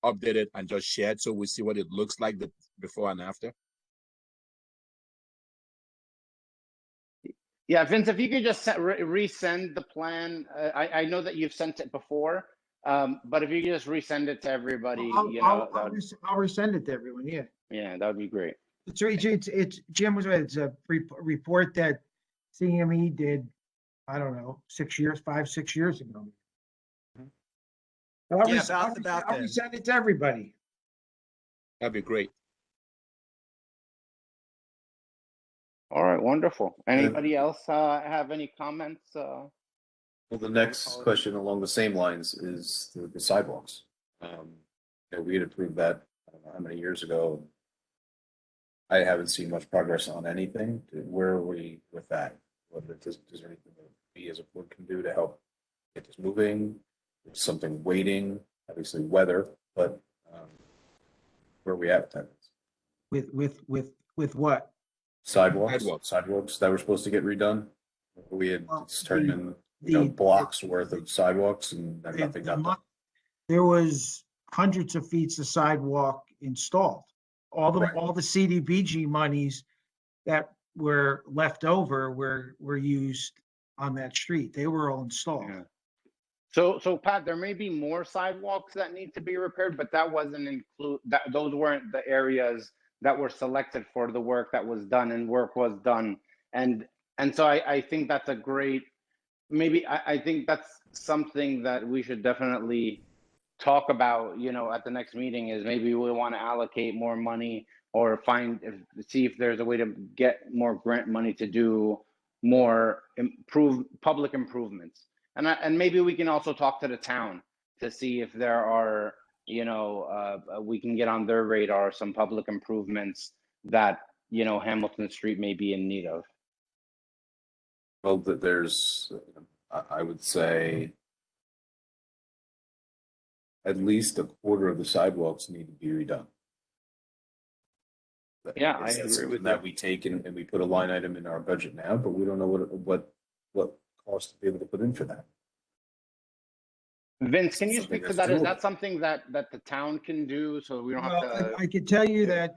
updated and just shared so we see what it looks like before and after? Yeah, Vince, if you could just resend the plan. I know that you've sent it before, but if you could just resend it to everybody, I'll resend it to everyone. Yeah. Yeah, that would be great. It's Jim was right. It's a report that CME did, I don't know, 6 years, 5-6 years ago. I'll Yeah, I'll then. resend it to everybody. That'd be great. All right, wonderful. Anybody else have any comments? Well, the next question along the same lines is the sidewalks. We had approved that, I don't know how many years ago. I haven't seen much progress on anything. Where are we with that? Is there anything that we as a board can do to help get this moving? Is something waiting? Obviously weather, but where are we at with that? With what? Sidewalks that were supposed to get redone. We had determined, blocks worth of sidewalks and nothing got done. There was hundreds of feet of sidewalk installed. All the CDBG monies that were left over were used on that street. They were all installed. Yeah. So Pat, there may be more sidewalks that need to be repaired, but that wasn't those weren't the areas that were selected for the work that was done, and work was done. And so I think that's a great, I think that's something that we should definitely talk about, at the next meeting, is maybe we want to allocate more money or see if there's a way to get more grant money to do more public improvements. And maybe we can also talk to the town to see if there are, we can get on their radar some public improvements that, Hamilton Street may be in need of. Well, there's, I would say, at least a quarter of the sidewalks need to be redone. Yeah, I Is that agree something with that you. we take and we put a line item in our budget now, but we don't know what cost to be able to put in for that. Vince, can you Something speak to that's that? Is doable. that something that the town can do, so we don't have Well, to? I can tell you that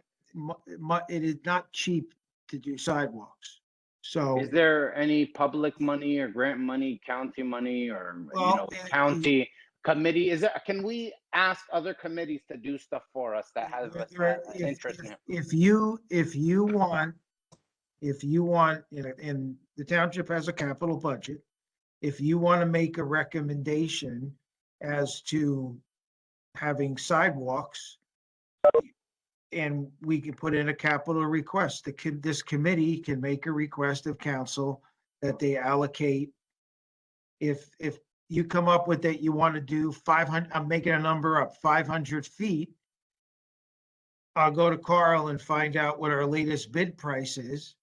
it is not cheap to do sidewalks. So, Is there any public money or grant money, county money, or well, county committee? Can we ask other committees to do stuff for us that have interest in it? if you want, and the township has a capital budget, if you want to make a recommendation as to having sidewalks, and we can put in a capital request, this committee can make a request of council that they allocate. If you come up with that, you want to do 500, I'm making a number up, 500 feet. I'll go to Carl and find out what our latest bid price is,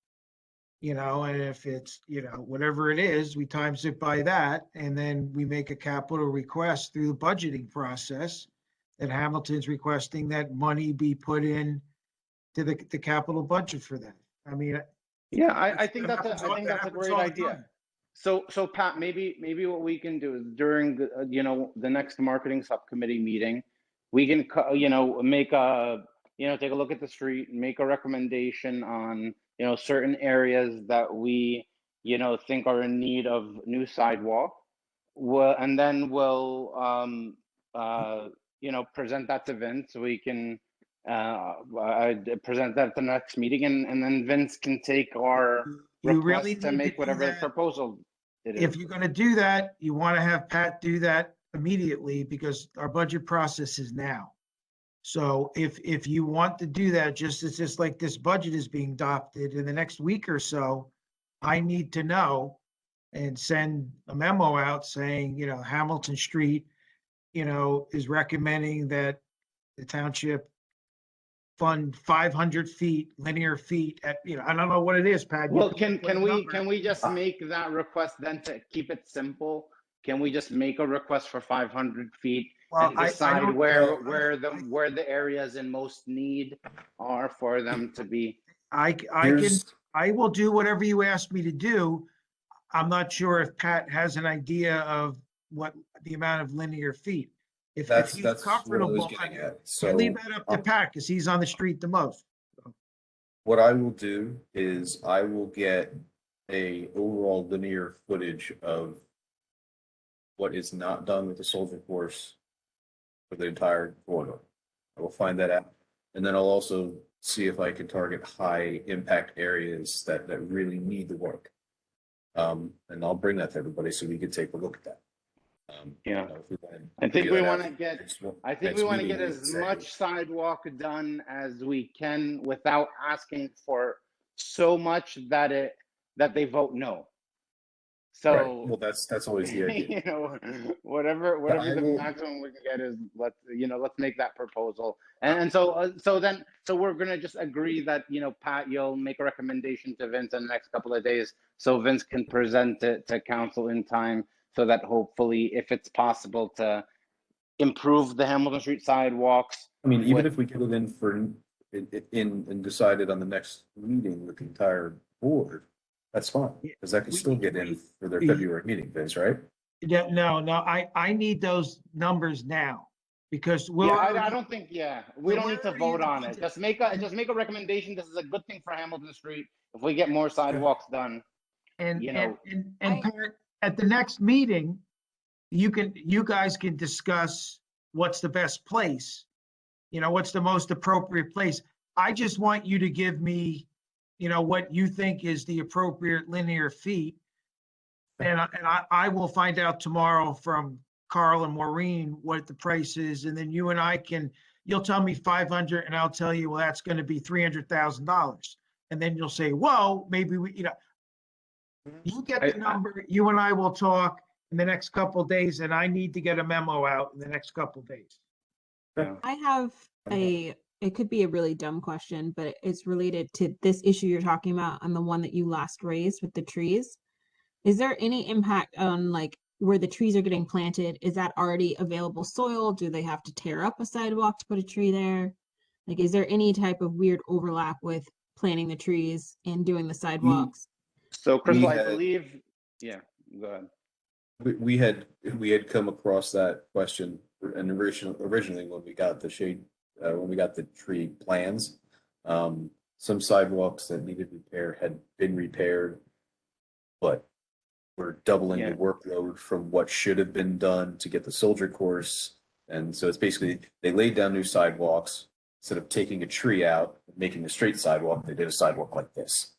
and if it's, whatever it is, we times it by that, and then we make a capital request through the budgeting process that Hamilton's requesting that money be put in to the capital budget for that. I mean, Yeah, I think that's happens a great all the idea. time. So Pat, maybe what we can do is during the next marketing subcommittee meeting, we can make take a look at the street and make a recommendation on certain areas that we think are in need of new sidewalk. And then we'll present that to Vince, so we can present that at the next meeting, and then Vince can take our You request really to need make do whatever the that. proposal it is. If you're gonna do that, you want to have Pat do that immediately, because our budget process is now. So if you want to do that, it's just like this budget is being adopted in the next week or so, I need to know and send a memo out saying, Hamilton Street, is recommending that the township fund 500 feet, linear feet at, I don't know what it is, Pat. Well, can we just make that request then, to keep it simple? Can we just make a request for 500 feet Well, and I decide don't- where the areas in most need are for them to be? I will do whatever you ask me to do. I'm not sure if Pat has an idea of what the amount of linear feet. If he's That's what I was comfortable, getting at. I leave So, that up to Pat, because he's on the street the most. what I will do is I will get a overall linear footage of what is not done with the Soldier Course for the entire corridor. I will find that out. And then I'll also see if I can target high impact areas that really need the work. And I'll bring that to everybody so we can take a look at that. Yeah. I think we want to get as much sidewalk done as we can without asking for so much that they vote no. So, right. Well, that's always the idea. Whatever the maximum we can get is, let's make that proposal. And so we're gonna just agree that, Pat, you'll make a recommendation to Vince in the next couple of days, so Vince can present it to council in time, so that hopefully, if it's possible to improve the Hamilton Street sidewalks. I mean, even if we get it in and decided on the next meeting with the entire board, that's fine, because that can still get in for their February meeting, Vince, right? Yeah, no, I need those numbers now, because I don't think, we don't need to already vote in the on it. budget. Just make a recommendation. This is a good thing for Hamilton Street if we get more sidewalks done. And you know. Pat, at the next meeting, you guys can discuss what's the best place, what's the most appropriate place. I just want you to give me, what you think is the appropriate linear feet. And I will find out tomorrow from Carl and Maureen what the price is, and then you and I can, you'll tell me 500 and I'll tell you, well, that's going to be $300,000. And then you'll say, whoa, maybe we, you get the number, you and I will talk in the next couple of days, and I need to get a memo out in the next couple of days. I have it could be a really dumb question, but it's related to this issue you're talking about and the one that you last raised with the trees. Is there any impact on like where the trees are getting planted? Is that already available soil? Do they have to tear up a sidewalk to put a tree there? Like, is there any type of weird overlap with planting the trees and doing the sidewalks? So Crystal, I had- believe, yeah, go ahead. We had come across that question and originally when we got the when we got the tree plans, some sidewalks that needed repair had been repaired, but we're doubling the workload from what should have been done to get the soldier course. And so it's basically, they laid down new sidewalks instead of taking a tree out, making a straight sidewalk, they did a sidewalk like this.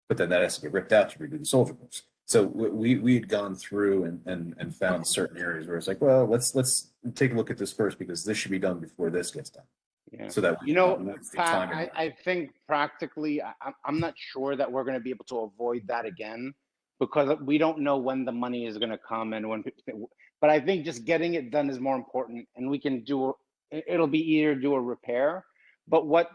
But then that has to get ripped out to redo the soldier course. So we had gone through and found certain areas where it's like, well, let's take a look at this first because this should be done before this gets done. Yeah. So that Pat, I think practically, I'm not sure that we're going to be able to avoid that again because we don't know when the money is going to come and when. But I think just getting it done is more important, and we can do. It'll be easier to do a repair. But what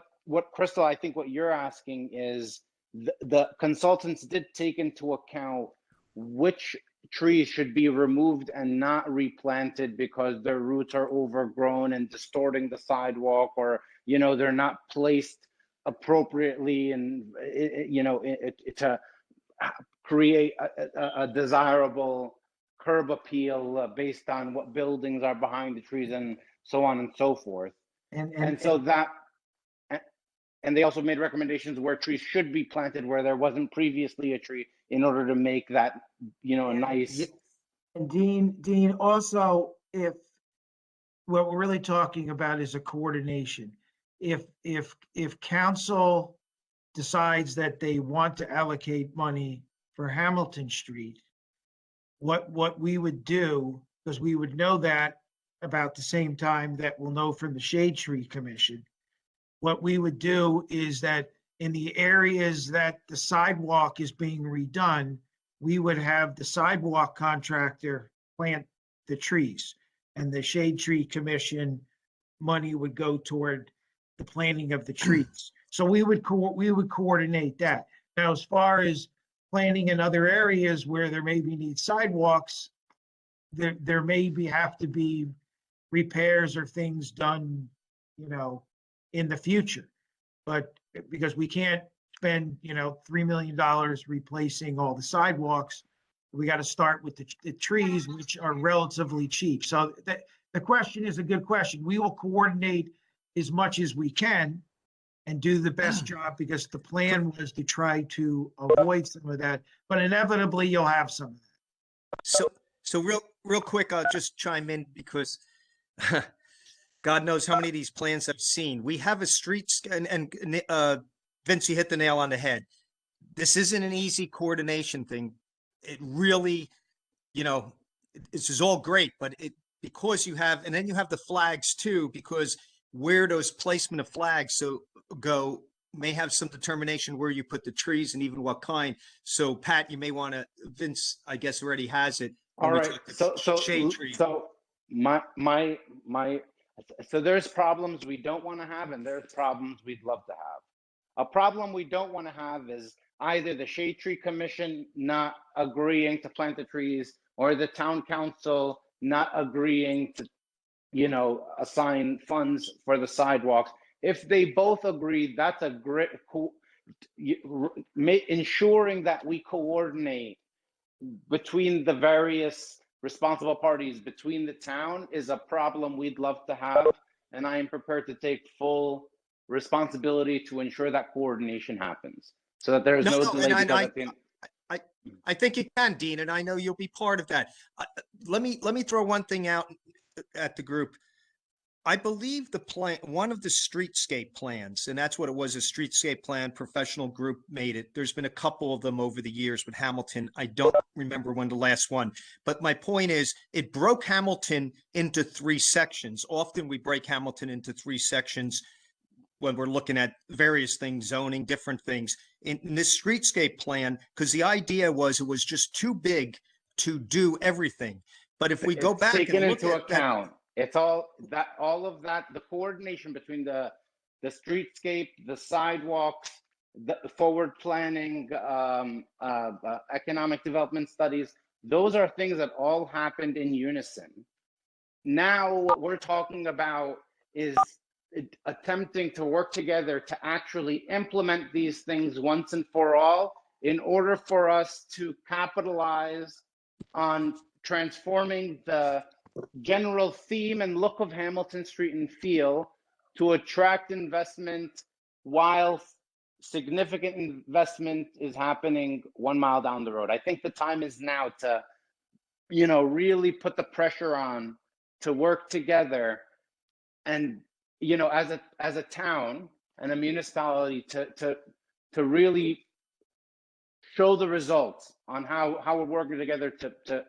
Crystal, I think what you're asking is the consultants did take into account which trees should be removed and not replanted because their roots are overgrown and distorting the sidewalk, or they're not placed appropriately, and to create a desirable curb appeal based on what buildings are behind the trees and so on and so forth. And they also made recommendations where trees should be planted where there wasn't previously a tree in order to make that, a nice. And Dean, also, if what we're really talking about is a coordination, if council decides that they want to allocate money for Hamilton Street, what we would do, because we would know that about the same time that we'll know from the Shade Tree Commission, what we would do is that in the areas that the sidewalk is being redone, we would have the sidewalk contractor plant the trees, and the Shade Tree Commission money would go toward the planting of the trees. So we would coordinate that. Now, as far as planting in other areas where there maybe need sidewalks, there maybe have to be repairs or things done, in the future. But because we can't spend, $3 million replacing all the sidewalks, we got to start with the trees, which are relatively cheap. So the question is a good question. We will coordinate as much as we can and do the best job, because the plan was to try to avoid some of that, but inevitably you'll have some of that. So real quick, I'll just chime in because God knows how many of these plans I've seen. We have a and Vince, you hit the nail on the head. This isn't an easy coordination thing. It really, this is all great, but because you have, and then you have the flags too, because where those placement of flags go may have some determination where you put the trees and even what kind. So Pat, you may want to, Vince, I guess already has it. All right. So so there's problems we don't want to have, and there's problems we'd love to have. A problem we don't want to have is either the Shade Tree Commission not agreeing to plant the trees, or the town council not agreeing to, assign funds for the sidewalks. If they both agree, that's a great, ensuring that we coordinate between the various responsible parties between the town is a problem we'd love to have, and I am prepared to take full responsibility to ensure that coordination happens so that there is no delay. I think you can, Dean, and I know you'll be part of that. Let me throw one thing out at the group. I believe the plan, one of the streetscape plans, and that's what it was, a streetscape plan, professional group made it. There's been a couple of them over the years with Hamilton. I don't remember when the last one, but my point is it broke Hamilton into 3 sections. Often we break Hamilton into 3 sections when we're looking at various things, zoning, different things. In this streetscape plan, because the idea was it was just too big to do everything. But if we go It's back taken and look into at that, account. It's all of that, the coordination between the streetscape, the sidewalks, the forward planning, economic development studies. Those are things that all happened in unison. Now what we're talking about is attempting to work together to actually implement these things once and for all in order for us to capitalize on transforming the general theme and look of Hamilton Street and feel to attract investment while significant investment is happening 1 mile down the road. I think the time is now to, really put the pressure on to work together and, as a town and a municipality to really show the results on how we're working together to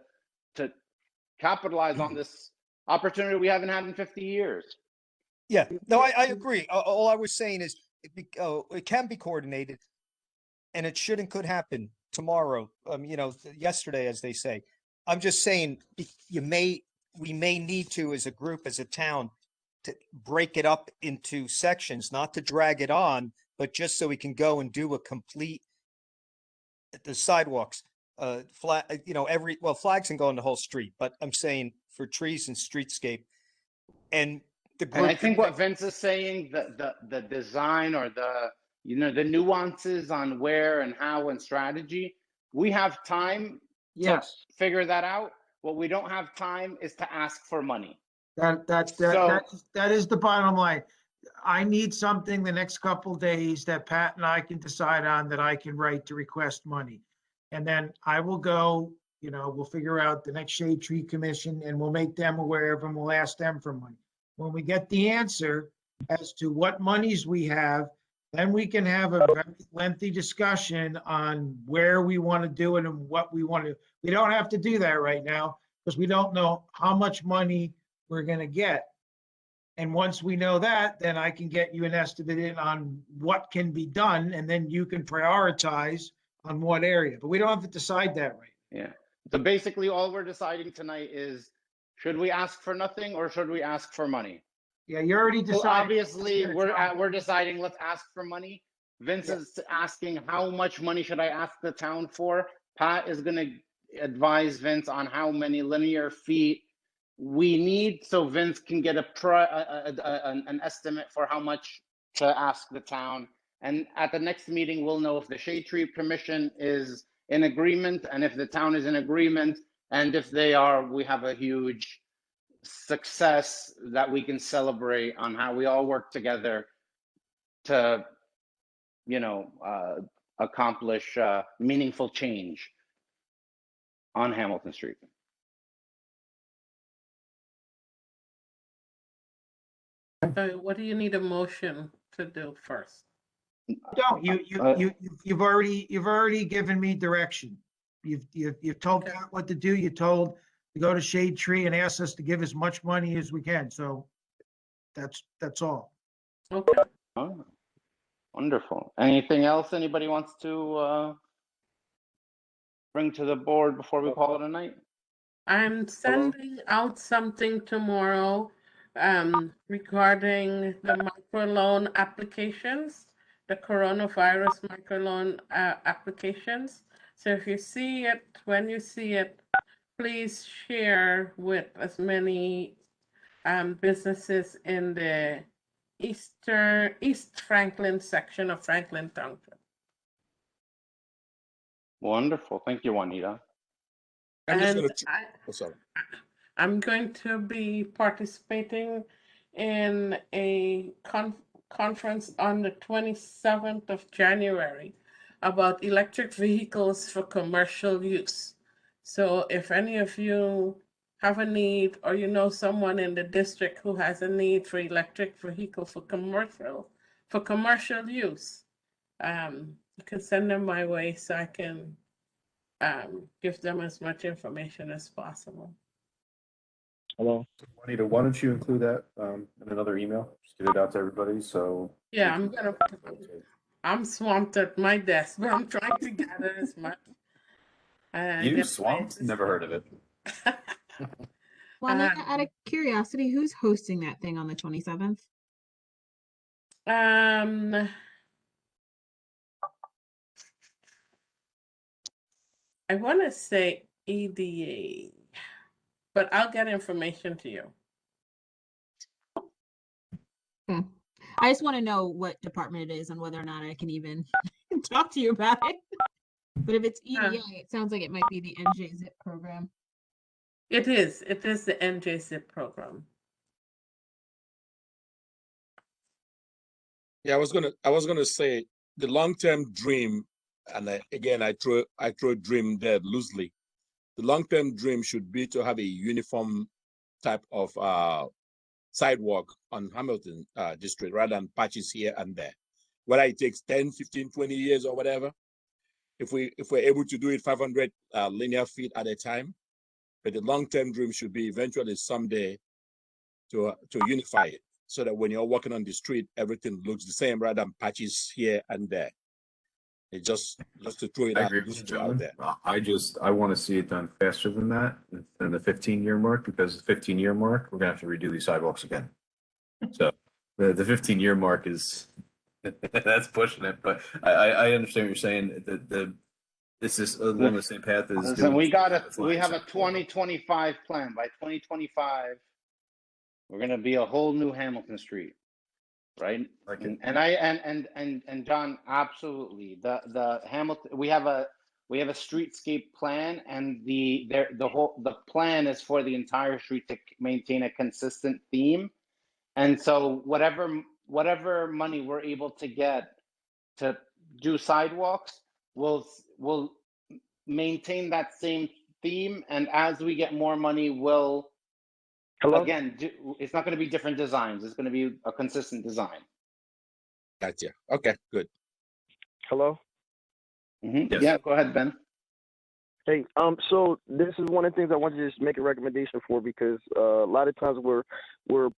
capitalize on this opportunity we haven't had in 50 years. yeah, no, I agree. All I was saying is it can be coordinated and it should and could happen tomorrow, yesterday, as they say. I'm just saying we may need to, as a group, as a town, to break it up into sections, not to drag it on, but just so we can go and do a complete, the sidewalks, flag, flags can go on the whole street, but I'm saying for trees and streetscape. And the And I group, think what Vince is saying, the design or the nuances on where and how and strategy, we have time to Yes, figure that out. What we don't have time is to ask for money. that is the bottom line. I need something the next couple days that Pat and I can decide on, that I can write to request money. And then I will go, we'll figure out the next Shade Tree Commission and we'll make them aware of them. We'll ask them for money. When we get the answer as to what monies we have, then we can have a very lengthy discussion on where we want to do it and what we want to. We don't have to do that right now because we don't know how much money we're going to get. And once we know that, then I can get you an estimate on what can be done, and then you can prioritize on what area. But we don't have to decide that right now. Yeah. So basically, all we're deciding tonight is, should we ask for nothing or should we ask for money? Yeah, you already So decided. obviously, we're deciding let's ask for money. Vince is asking how much money should I ask the town for. Pat is going to advise Vince on how many linear feet we need, so Vince can get an estimate for how much to ask the town. And at the next meeting, we'll know if the Shade Tree Commission is in agreement, and if the town is in agreement, and if they are, we have a huge success that we can celebrate on how we all work together to, accomplish meaningful change on Hamilton Street. So what do you need a motion to do first? Don't, you've already given me direction. You've told Okay. Pat what to do. You told to go to Shade Tree and ask us to give as much money as we can. So that's all. Okay. Oh, wonderful. Anything else anybody wants to bring to the board before we call it a night? I'm sending out something tomorrow regarding the microloan applications, the coronavirus microloan applications. So if you see it, when you see it, please share with as many businesses in the East Franklin section of Franklin Township. Wonderful. Thank you, Juanita. I'm just And gonna. Oh, sorry. I'm going to be participating in a conference on the 27th of January about electric vehicles for commercial use. So if any of you have a need, or you know someone in the district who has a need for electric vehicle for commercial use, you can send them my way so I can give them as much information as possible. Hello. Juanita, why don't you include that in another email? Just get it out to everybody. So Yeah, I'm swamped at my desk, but I'm trying to gather as much. You swamped? Never heard of it. Well, out of curiosity, who's hosting that thing on the 27th? I want to say EDA, but I'll get information to you. Okay. I just want to know what department it is and whether or not I can even talk to you about it. But if it's EDA, it sounds like it might be the NJ-ZIP program. It is the NJ-ZIP program. Yeah, I was gonna say the long-term dream, and I throw dream there loosely. The long-term dream should be to have a uniform type of sidewalk on Hamilton district rather than patches here and there. Whether it takes 10, 15, 20 years or whatever, if we're able to do it 500 linear feet at a time, but the long-term dream should be eventually someday to unify it, so that when you're walking on the street, everything looks the same rather than patches here and there. It's just to throw it I out, agree with you, out gentlemen. there. I want to see it done faster than that, than the 15-year mark, because the 15-year mark, we're gonna have to redo these sidewalks again. So the 15-year mark is that's pushing it, but I understand what you're saying. This is along the same path as Listen, we have a flags. 2025 plan. By 2025, we're gonna be a whole new Hamilton Street, right? And John, absolutely. The Hamilton, we have a streetscape plan, and the plan is for the entire street to maintain a consistent theme. And so whatever money we're able to get to do sidewalks, we'll maintain that same theme. And as we get more money, we'll again it's not going to be different designs. It's going to be a consistent design. Gotcha. Okay, good. Hello. Yes. Yeah, go ahead, Ben. Hey, so this is one of the things I want to just make a recommendation for, because a lot of times we're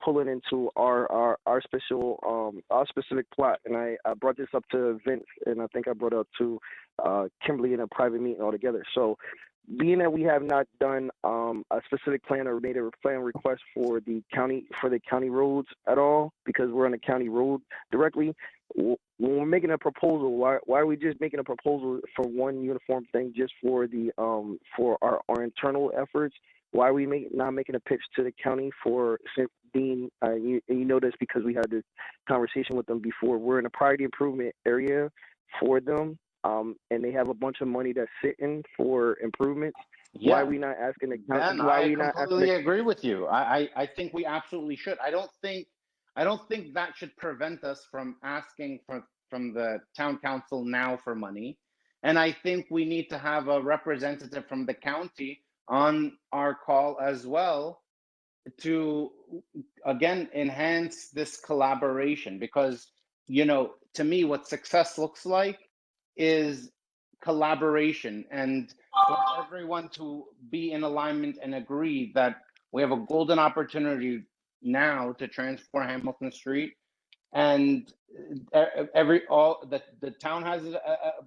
pulling into our specific plot, and I brought this up to Vince, and I think I brought it up to Kimberly in a private meeting altogether. So, being that we have not done a specific plan or made a plan request for the county roads at all, because we're on the county road directly. When we're making a proposal, why are we just making a proposal for one uniform thing just for the for our internal efforts? Why are we not making a pitch to the county for being you know this because we had this conversation with them before. We're in a priority improvement area for them, and they have a bunch of money that's sitting for improvements. Yeah. Why are we not asking the county? Ben, why are I we not completely agree with you. I think we absolutely should. I don't think that should prevent us from asking from the town council now for money. And I think we need to have a representative from the county on our call as well to, again, enhance this collaboration. Because, to me, what success looks like is collaboration, and for everyone to be in alignment and agree that we have a golden opportunity now to transform Hamilton Street, and the town has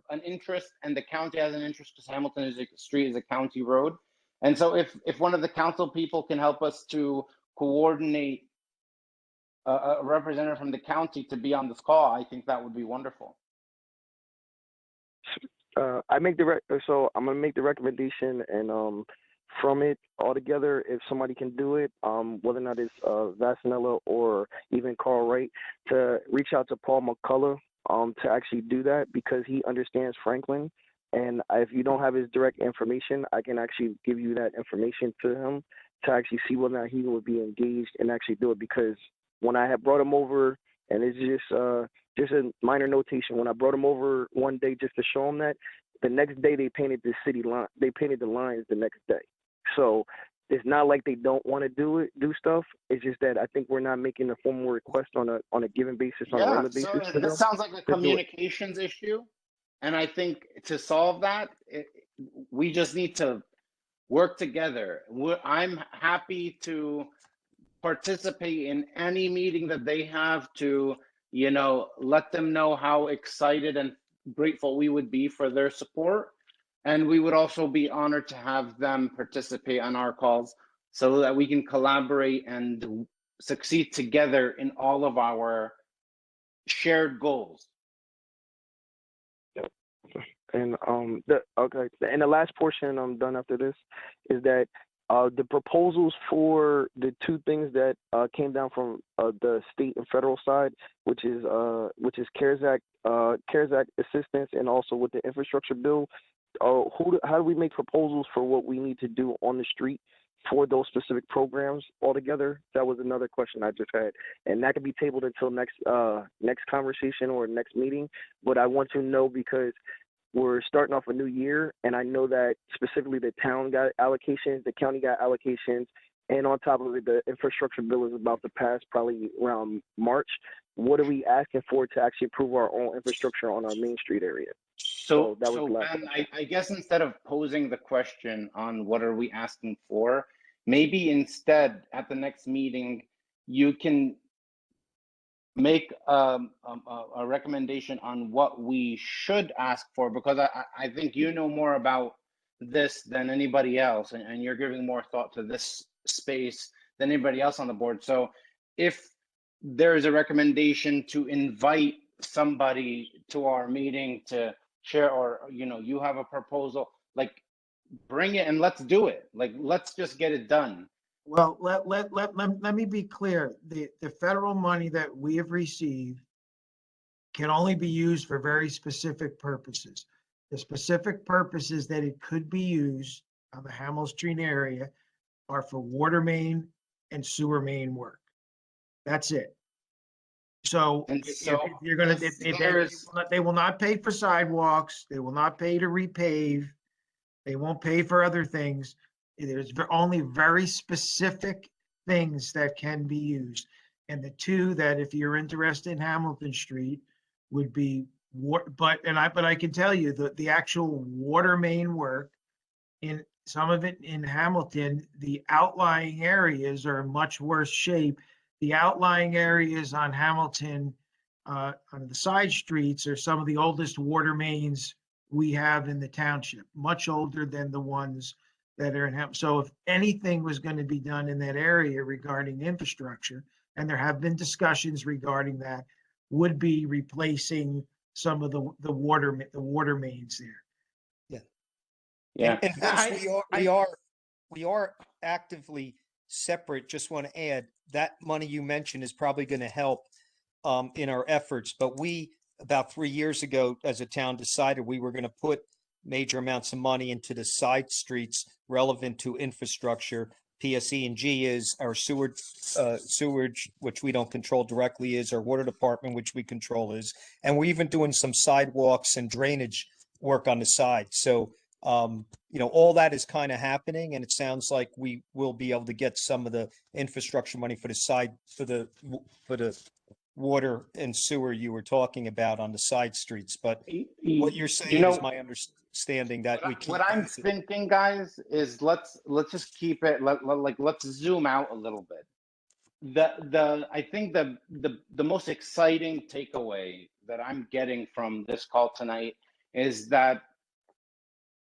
an interest, and the county has an interest, because Hamilton Street is a county road. And so if one of the council people can help us to coordinate a representative from the county to be on this call, I think that would be wonderful. So I'm gonna make the recommendation, and from it altogether, if somebody can do it, whether or not it's Vasanella or even Carl Wright, to reach out to Paul McCullough to actually do that, because he understands Franklin. And if you don't have his direct information, I can actually give you that information to him to actually see whether or not he would be engaged and actually do it. Because when I had brought him over, and it's just a minor notation, when I brought him over one day just to show him that, the next day they painted the city line. They painted the lines the next day. So it's not like they don't want to do stuff. It's just that I think we're not making a formal request on a given basis, on a Yeah, regular so basis to them this sounds like a to do it. communications issue. And I think to solve that, we just need to work together. I'm happy to participate in any meeting that they have to, let them know how excited and grateful we would be for their support. And we would also be honored to have them participate on our calls so that we can collaborate and succeed together in all of our shared goals. And and the last portion I'm done after this is that the proposals for the two things that came down from the state and federal side, which is CARES Act assistance, and also with the infrastructure bill, how do we make proposals for what we need to do on the street for those specific programs altogether? That was another question I just had, and that could be tabled until next conversation or next meeting. But I want to know because we're starting off a new year, and I know that specifically the town got allocations, the county got allocations, and on top of it, the infrastructure bill is about to pass probably around March. What are we asking for to actually improve our own infrastructure on our Main Street area? So that was the last Ben, question. I guess instead of posing the question on what are we asking for, maybe instead at the next meeting, you can make a recommendation on what we should ask for, because I think you know more about this than anybody else, and you're giving more thought to this space than anybody else on the board. So if there is a recommendation to invite somebody to our meeting to share, or you have a proposal, like bring it and let's do it. Like, let's just get it done. Well, let me be clear. The federal money that we have received can only be used for very specific purposes. The specific purposes that it could be used on the Hamilton Street area are for water main and sewer main work. That's it. So And if so you're gonna, they will not pay for sidewalks. They will not pay to repave. They won't pay for other things. There's only very specific things that can be used. And the two that, if you're interested in Hamilton Street, would be but I can tell you that the actual water main work, in some of it in Hamilton, the outlying areas are in much worse shape. The outlying areas on Hamilton, on the side streets, are some of the oldest water mains we have in the township, much older than the ones that are in Hamilton. So if anything was going to be done in that area regarding infrastructure, and there have been discussions regarding that, would be replacing some of the water mains there. yeah. And Vince, we are actively separate. Just want to add that money you mentioned is probably going to help in our efforts. But we, about 3 years ago, as a town, decided we were going to put major amounts of money into the side streets relevant to infrastructure. PSE&G is our sewage, which we don't control directly, is our water department, which we control, is, and we're even doing some sidewalks and drainage work on the side. So all that is kind of happening, and it sounds like we will be able to get some of the infrastructure money for the side, for the water and sewer you were talking about on the side streets. But what you're saying is my understanding that we keep. What I'm thinking, guys, is let's just keep it let's zoom out a little bit. I think the most exciting takeaway that I'm getting from this call tonight is that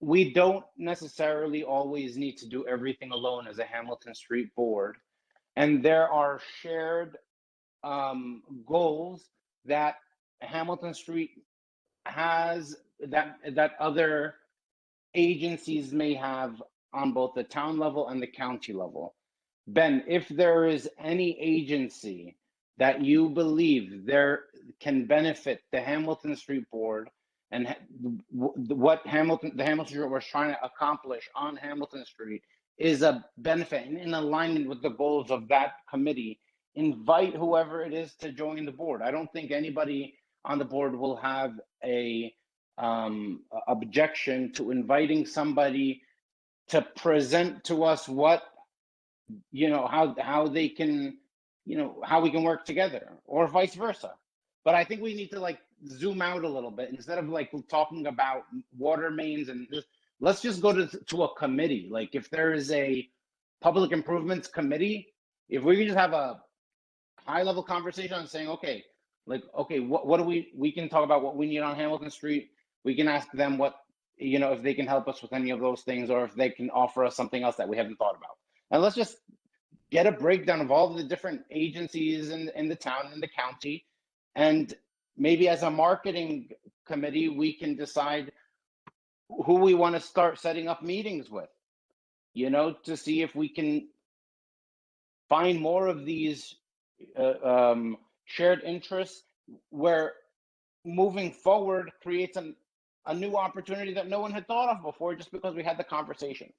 we don't necessarily always need to do everything alone as a Hamilton Street board, and there are shared goals that Hamilton Street has that other agencies may have on both the town level and the county level. Ben, if there is any agency that you believe there can benefit the Hamilton Street Board and what the Hamilton Street was trying to accomplish on Hamilton Street is a benefit and in alignment with the goals of that committee, invite whoever it is to join the board. I don't think anybody on the board will have a objection to inviting somebody to present to us what you know, how they can, you know, how we can work together, or vice versa. But I think we need to like zoom out a little bit instead of like talking about water mains and just, let's just go to a committee. Like if there is a public improvements committee, if we can just have a high level conversation on saying, okay, like, okay, what do we can talk about what we need on Hamilton Street. We can ask them what, you know, if they can help us with any of those things, or if they can offer us something else that we haven't thought about. And let's just get a breakdown of all the different agencies in the town and the county. And maybe as a marketing committee, we can decide who we want to start setting up meetings with, you know, to see if we can find more of these shared interests where moving forward creates a new opportunity that no one had thought of before just because we had the conversation.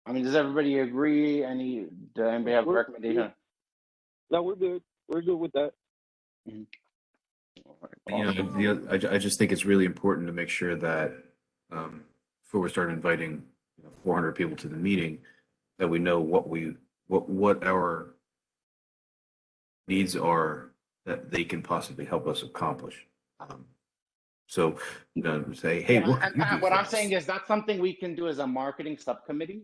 I mean, does everybody agree? Does anybody have a recommendation? No, we're good. We're good with that. Mhm. You know, I just think it's really important to make sure that before we start inviting 400 people to the meeting, that we know what our needs are that they can possibly help us accomplish. So, you know, say, hey, what can you do What for I'm us? saying is that's something we can do as a marketing subcommittee.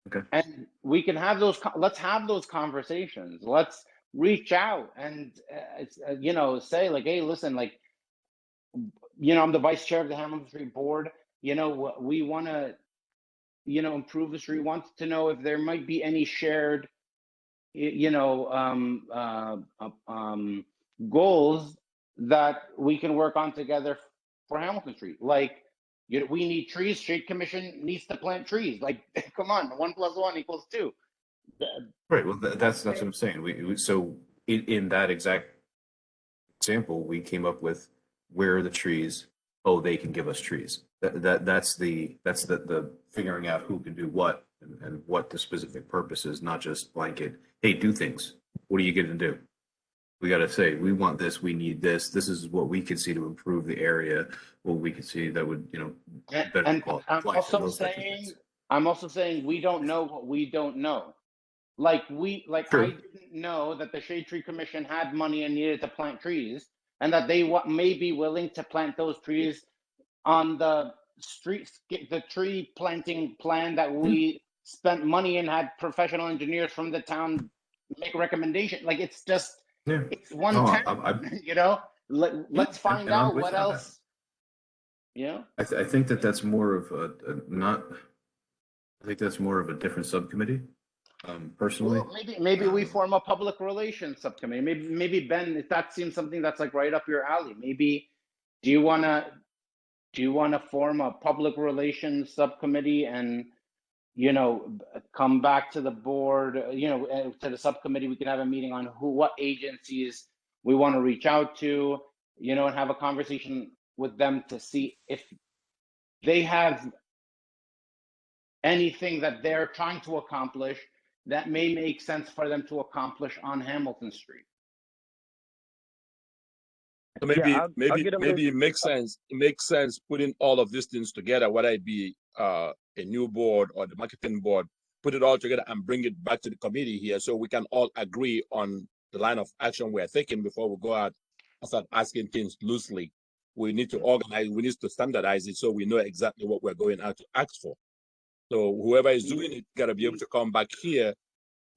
Okay. And we can have let's have those conversations. Let's reach out and you know, say like, hey, listen, like, you know, I'm the vice chair of the Hamilton Street Board. You know, we want to, you know, improve the street. Want to know if there might be any shared, you know, goals that we can work on together for Hamilton Street. Like, we need trees. Shade Commission needs to plant trees. Like, come on, 1 + 1 = 2. Right. Well, that's what I'm saying. So in that exact example, we came up with where are the trees? Oh, they can give us trees. That's the figuring out who can do what and what the specific purpose is, not just blanket. Hey, do things. What are you going to do? We got to say we want this. We need this. This is what we can see to improve the area. What we can see that would better And quality I'm of life and those types of things. I'm also saying we don't know what we don't know. Like I True. didn't know that the Shade Tree Commission had money and needed to plant trees, and that they may be willing to plant those trees on the streets, the tree planting plan that we spent money and had professional engineers from the town make a recommendation. Like, it's just, Yeah. it's one Oh, town, you know, let's find and I'm out with what you on that. else, you know? I think that's more of not. I think that's more of a different subcommittee. Personally, Well, maybe we form a public relations subcommittee. Maybe Ben, if that seems something that's like right up your alley, maybe do you wanna form a public relations subcommittee and, you know, come back to the board, you know, to the subcommittee? We can have a meeting on what agencies we want to reach out to, you know, and have a conversation with them to see if they have anything that they're trying to accomplish that may make sense for them to accomplish on Hamilton Street. So maybe I'll get them maybe it makes sense. It makes sense putting all of these things together, whether it be a new board or the marketing board, put it all together and bring it back to the committee here so we can all agree on the line of action we're taking before we go out and start asking things loosely. We need to organize, we need to standardize it so we know exactly what we're going out to ask for. So whoever is doing it gotta be able to come back here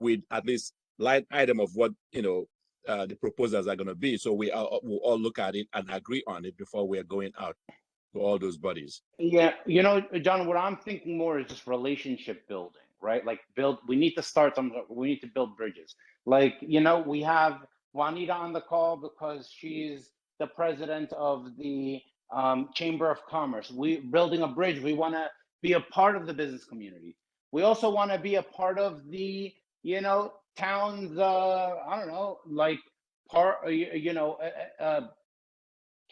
with at least line item of what, you know, the proposals are going to be. So we'll all look at it and agree on it before we're going out to all those bodies. Yeah, you know, John, what I'm thinking more is just relationship building, right? Like we need to start we need to build bridges. Like, you know, we have Juanita on the call because she's the president of the Chamber of Commerce. We building a bridge. We want to be a part of the business community. We also want to be a part of the, you know, town's, I don't know, like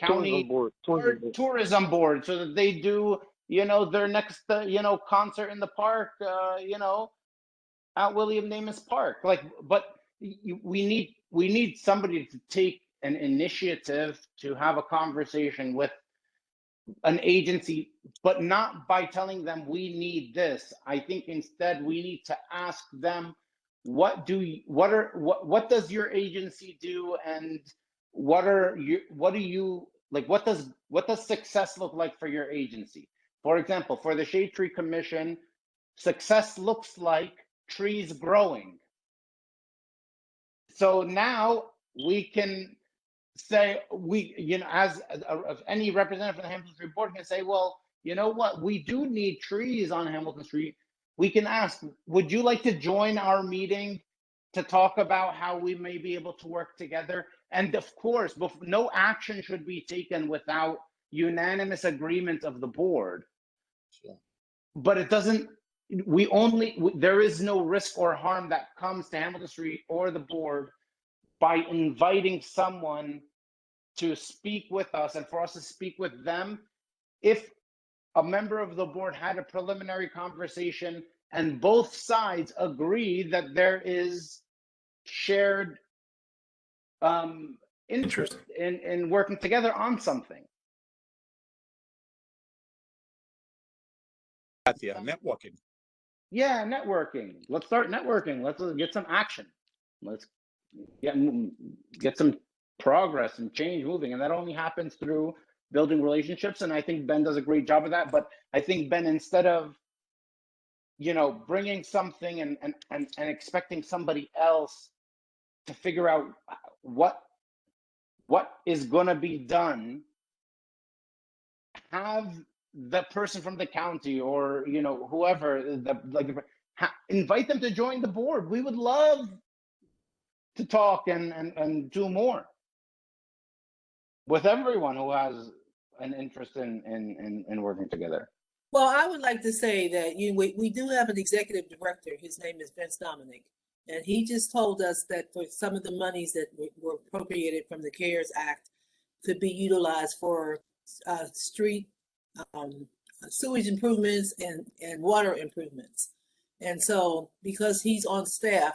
county tourism board, so that they do, you know, their next, you know, concert in the park, you know, at William Namus Park. Like, but we need somebody to take an initiative to have a conversation with an agency, but not by telling them we need this. I think instead we need to ask them, what does your agency do, and what does success look like for your agency? For example, for the Shade Tree Commission, success looks like trees growing. So now we can say, as any representative from the Hamilton Street Board can say, well, you know what, we do need trees on Hamilton Street. We can ask, would you like to join our meeting to talk about how we may be able to work together? And of course, no action should be taken without unanimous agreement of the board. Sure. But it doesn't, there is no risk or harm that comes to Hamilton Street or the board by inviting someone to speak with us and for us to speak with them. If a member of the board had a preliminary conversation and both sides agree that there is shared interest in working together on something. Yeah, networking. Yeah, networking. Let's start networking. Let's get some action. Let's get some progress and change moving. And that only happens through building relationships. And I think Ben does a great job of that. But I think, Ben, instead of, bringing something and expecting somebody else to figure out what is going to be done, have the person from the county or, whoever, invite them to join the board. We would love to talk and do more with everyone who has an interest in working together. Well, I would like to say that we do have an executive director. His name is Vince Dominic. And he just told us that for some of the monies that were appropriated from the CARES Act could be utilized for street sewage improvements and water improvements. And so because he's on staff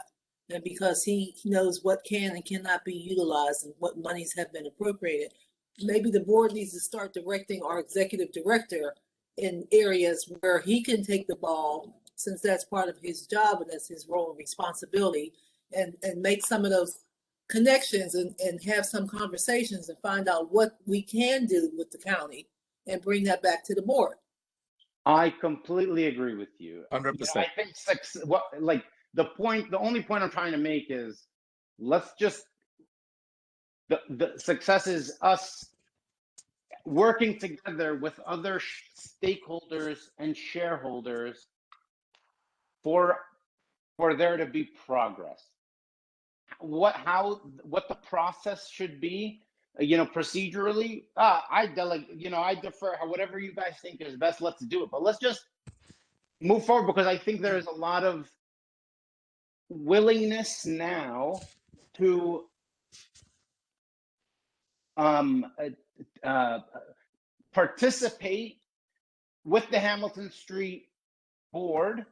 and because he knows what can and cannot be utilized and what monies have been appropriated, maybe the board needs to start directing our executive director in areas where he can take the ball, since that's part of his job and that's his role and responsibility, and make some of those connections and have some conversations and find out what we can do with the county and bring that back to the board. I completely agree with you. 100%. I think the only point I'm trying to make is, let's just, the success is us working together with other stakeholders and shareholders for there to be progress. What the process should be, procedurally, I defer. Whatever you guys think is best, let's do it. But let's just move forward, because I think there is a lot of willingness now to participate with the Hamilton Street Board,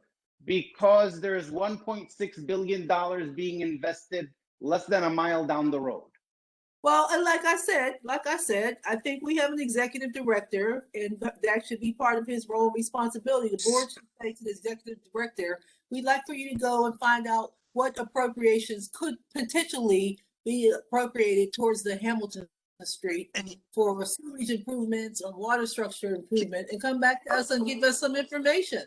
because there's $1.6 billion being invested less than a mile down the road. Well, and like I said, I think we have an executive director, and that should be part of his role and responsibility. The board should say to the executive director, we'd like for you to go and find out what appropriations could potentially be appropriated towards the Hamilton Street for sewage improvements or water structure improvement, and come back to us and give us some information.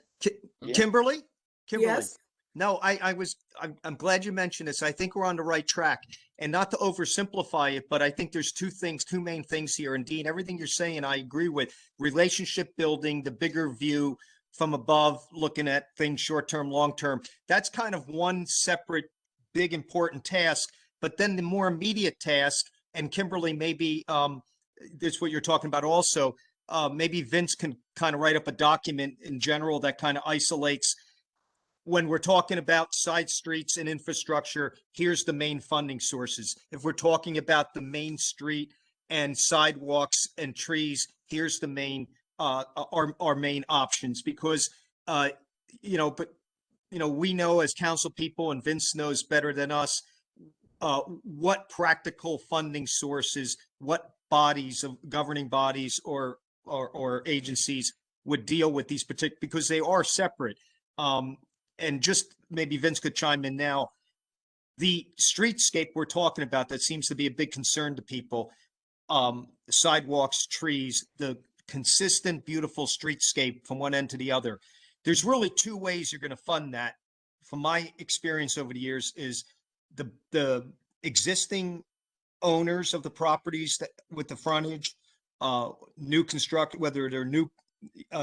Kimberly? Yes. No, I'm glad you mentioned this. I think we're on the right track, and not to oversimplify it, but I think there's two main things here. And Dean, everything you're saying, I agree with. Relationship building, the bigger view from above, looking at things short-term, long-term. That's kind of one separate, big, important task. But then the more immediate task, and Kimberly, maybe this is what you're talking about also, maybe Vince can kind of write up a document in general that kind of isolates, when we're talking about side streets and infrastructure, here's the main funding sources. If we're talking about the main street and sidewalks and trees, here's the main our main options. Because we know as council people, and Vince knows better than us, what practical funding sources, what bodies of governing bodies or or agencies would deal with these particular, because they are separate. And just maybe Vince could chime in now. The streetscape we're talking about that seems to be a big concern to people, sidewalks, trees, the consistent, beautiful streetscape from one end to the other. There's really two ways you're going to fund that. From my experience over the years is the existing owners of the properties that with the frontage, new construct, whether they're new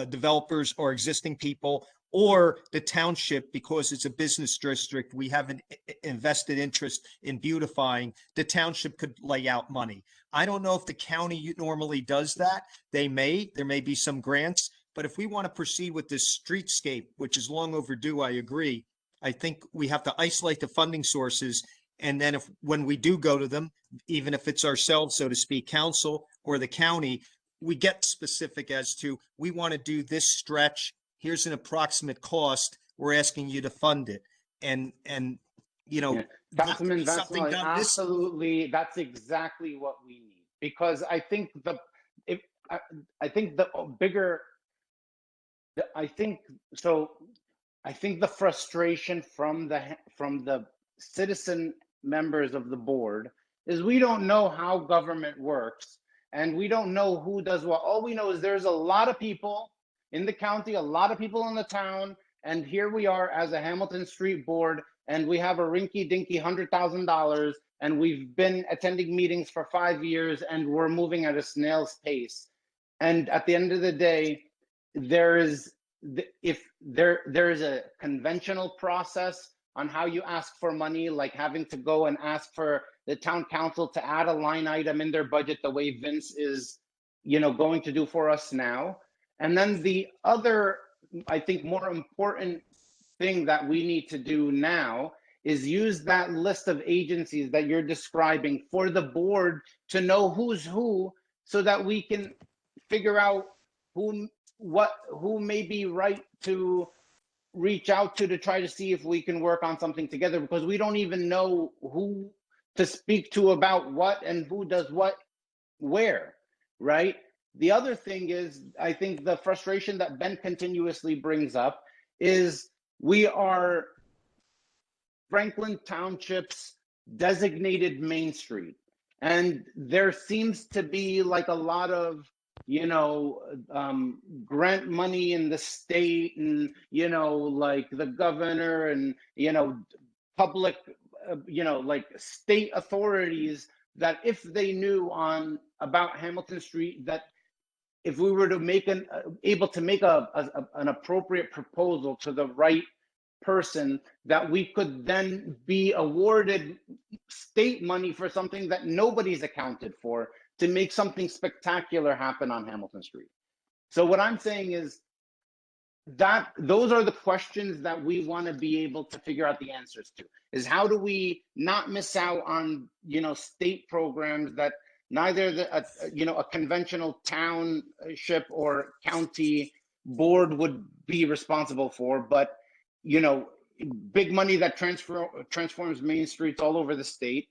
developers or existing people, or the township, because it's a business district, we have an invested interest in beautifying. The township could lay out money. I don't know if the county normally does that. There may be some grants, but if we want to proceed with this streetscape, which is long overdue, I agree. I think we have to isolate the funding sources. And then when we do go to them, even if it's ourselves, so to speak, council or the county, we get specific as to, we want to do this stretch. Here's an approximate cost. We're asking you to fund it. And you know, Councilman Vassal, absolutely, that's exactly what we need. Because I think the frustration from the citizen members of the board is we don't know how government works, and we don't know who does what. All we know is there's a lot of people in the county, a lot of people in the town, and here we are as a Hamilton Street board, and we have a rinky-dinky $100,000, and we've been attending meetings for 5 years, and we're moving at a snail's pace. And at the end of the day, there is a conventional process on how you ask for money, like having to go and ask for the town council to add a line item in their budget the way Vince is, going to do for us now. And then the other, I think, more important thing that we need to do now is use that list of agencies that you're describing for the board to know who's who, so that we can figure out who may be right to reach out to try to see if we can work on something together, because we don't even know who to speak to about what and who does what where, right? The other thing is, I think the frustration that Ben continuously brings up is we are Franklin Township's designated Main Street. And there seems to be like a lot of, grant money in the state, and, like the governor and, public, like state authorities, that if they knew about Hamilton Street, that if we were to able to make an appropriate proposal to the right person, that we could then be awarded state money for something that nobody's accounted for, to make something spectacular happen on Hamilton Street. So what I'm saying is that those are the questions that we want to be able to figure out the answers to, is how do we not miss out on, state programs that neither a conventional township or county board would be responsible for, but, big money that transforms main streets all over the state.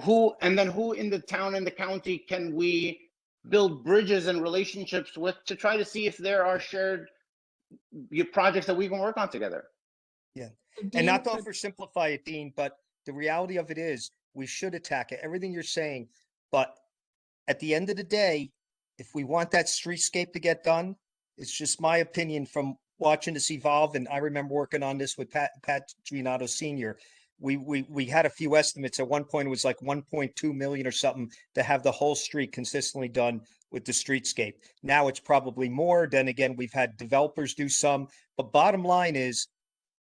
Who in the town and the county can we build bridges and relationships with to try to see if there are shared projects that we can work on together? Yeah. And not to oversimplify it, Dean, but the reality of it is we should attack it, everything you're saying. But at the end of the day, if we want that streetscape to get done, it's just my opinion from watching this evolve. And I remember working on this with Pat Gianotto Sr. We had a few estimates. At one point, it was like 1.2 million or something to have the whole street consistently done with the streetscape. Now it's probably more. Then again, we've had developers do some. But bottom line is,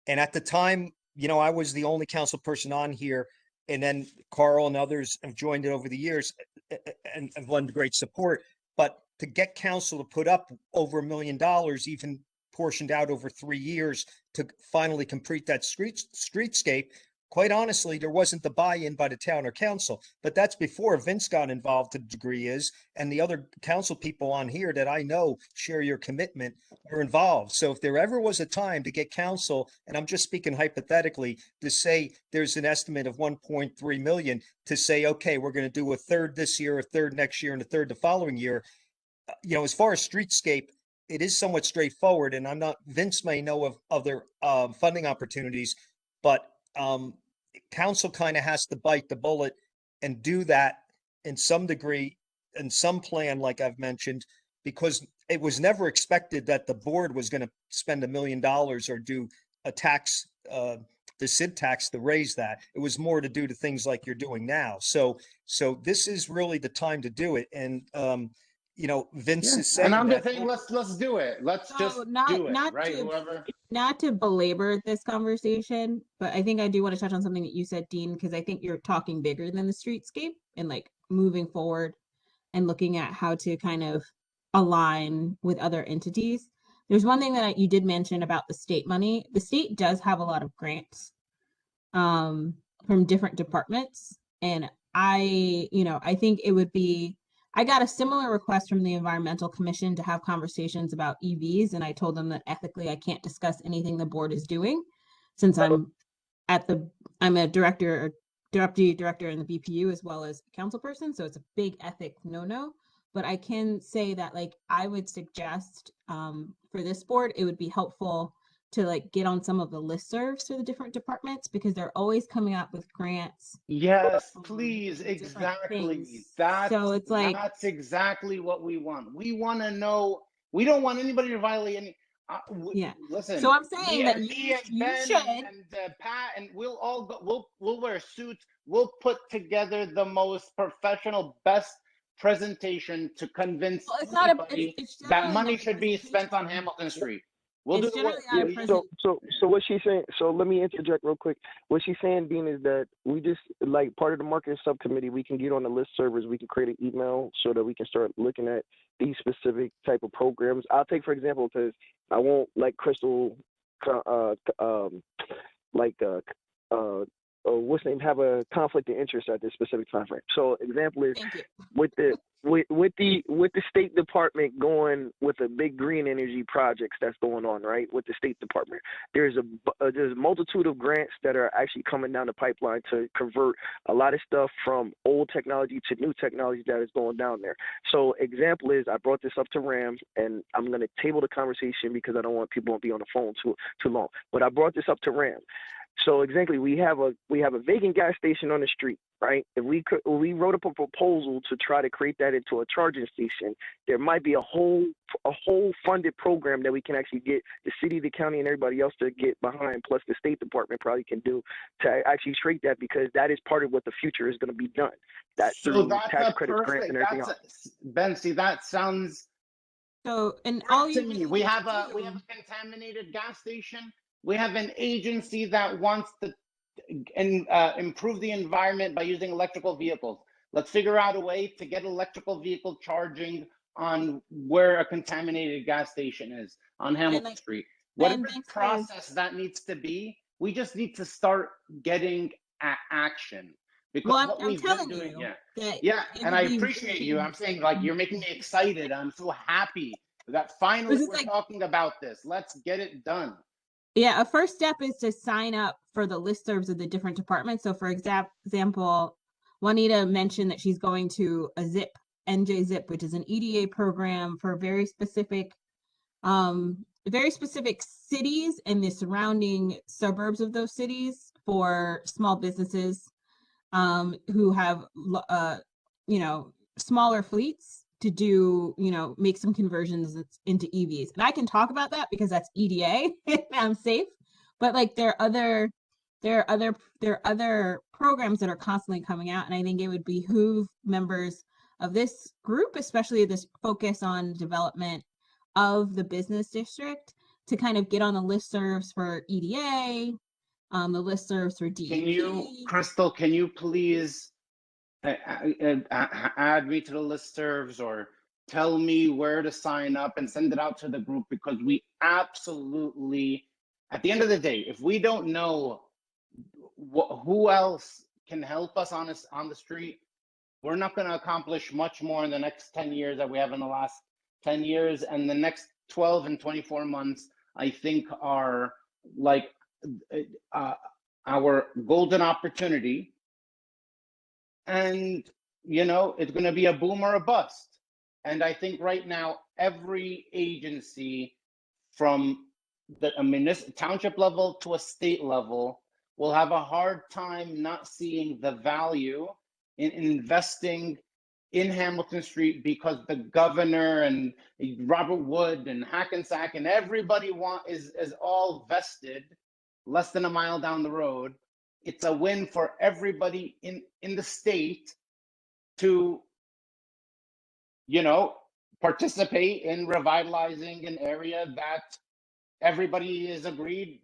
and at the time, I was the only council person on here, and then Carl and others have joined it over the years and have lent great support. But to get council to put up over $1 million, even portioned out over 3 years to finally complete that streetscape, quite honestly, there wasn't the buy-in by the town or council. But that's before Vince got involved to the degree is, and the other council people on here that I know share your commitment are involved. So if there ever was a time to get council, and I'm just speaking hypothetically, to say there's an estimate of 1.3 million, to say, okay, we're going to do a third this year, a third next year, and a third the following year, you know, as far as streetscape, it is somewhat straightforward, and I'm not, Vince may know of other funding opportunities, but council kind of has to bite the bullet and do that in some degree, in some plan, like I've mentioned, because it was never expected that the board was going to spend $1 million or do a tax, the SID tax to raise that. It was more to do to things like you're doing now. So this is really the time to do it. And, you know, Vince is And saying I'm just that. saying, let's do it. Let's just So not do it, not right? to Whoever. not to belabor this conversation, but I think I do want to touch on something that you said, Dean, because I think you're talking bigger than the streetscape and like moving forward and looking at how to kind of align with other entities. There's one thing that you did mention about the state money. The state does have a lot of grants from different departments. And I think it would be, I got a similar request from the Environmental Commission to have conversations about EVs. And I told them that ethically, I can't discuss anything the board is doing since I'm a director or deputy director in the BPU as well as a council person. So it's a big ethic no-no. But I can say that like I would suggest for this board, it would be helpful to like get on some of the listservs for the different departments because they're always coming up with grants. Yes, please, different exactly. things. That's So it's like, that's exactly what we want. We want to know. We don't want anybody to violate any. yeah. Listen, So I'm saying that me and you Ben should. and Pat, and we'll all go. We'll wear suits. We'll put together the most professional, best presentation to convince Well, anybody it's that generally money not a should be spent on presentation. Hamilton Street. We'll do It's the generally work. not a Yeah, presentation. so what she's saying, so let me interject real quick. What she's saying, Dean, is that we just, like, part of the marketing subcommittee, we can get on the list servers, we can create an email so that we can start looking at these specific type of programs. I'll take, for example, because I won't, like, Crystal, what's name, have a conflict of interest at this specific time frame. So example is Thank you. with the State Department going with a big green energy projects that's going on, right? With the State Department, there's a multitude of grants that are actually coming down the pipeline to convert a lot of stuff from old technology to new technology that is going down there. So example is I brought this up to Ram, and I'm going to table the conversation because I don't want people to be on the phone too long. But I brought this up to Ram. So exactly, we have a vacant gas station on the street, right? If we wrote up a proposal to try to create that into a charging station, there might be a whole funded program that we can actually get the city, the county, and everybody else to get behind. Plus, the State Department probably can do to actually create that because that is part of what the future is going to be done. That So through that's tax a credits, grants, perfect. and everything else. Ben. See, that sounds So, and great all to you me. really We need have to a do, contaminated gas station. We have an agency that wants to improve the environment by using electrical vehicles. Let's figure out a way to get electrical vehicle charging on where a contaminated gas station is on and Hamilton like Street. Ben, Whatever thanks for, process that needs to be, we just need to start getting action because well, what I'm we've been telling doing, you that yeah, it and would I be appreciate you. really, I'm saying like you're making me excited. I'm so happy that finally this is we're like, talking about this. Let's get it done. yeah, a first step is to sign up for the listservs of the different departments. So for example, Juanita mentioned that she's going to a ZIP, NJ ZIP, which is an EDA program for very specific cities and the surrounding suburbs of those cities for small businesses who have smaller fleets to do, make some conversions into EVs. And I can talk about that because that's EDA and I'm safe. But like there are other programs that are constantly coming out. And I think it would behoove members of this group, especially this focus on development of the business district, to kind of get on the listservs for EDA, the listservs for DEP. Crystal, can you please add me to the listservs or tell me where to sign up and send it out to the group? Because we absolutely, at the end of the day, if we don't know who else can help us on the street, we're not going to accomplish much more in the next 10 years that we have in the last 10 years. And the next 12 and 24 months, I think, are like our golden opportunity. And, it's going to be a boom or a bust. And I think right now, every agency from the township level to a state level will have a hard time not seeing the value in investing in Hamilton Street, because the governor and Robert Wood and Hackensack and everybody is all vested less than a mile down the road. It's a win for everybody in the state to, participate in revitalizing an area that everybody is agreed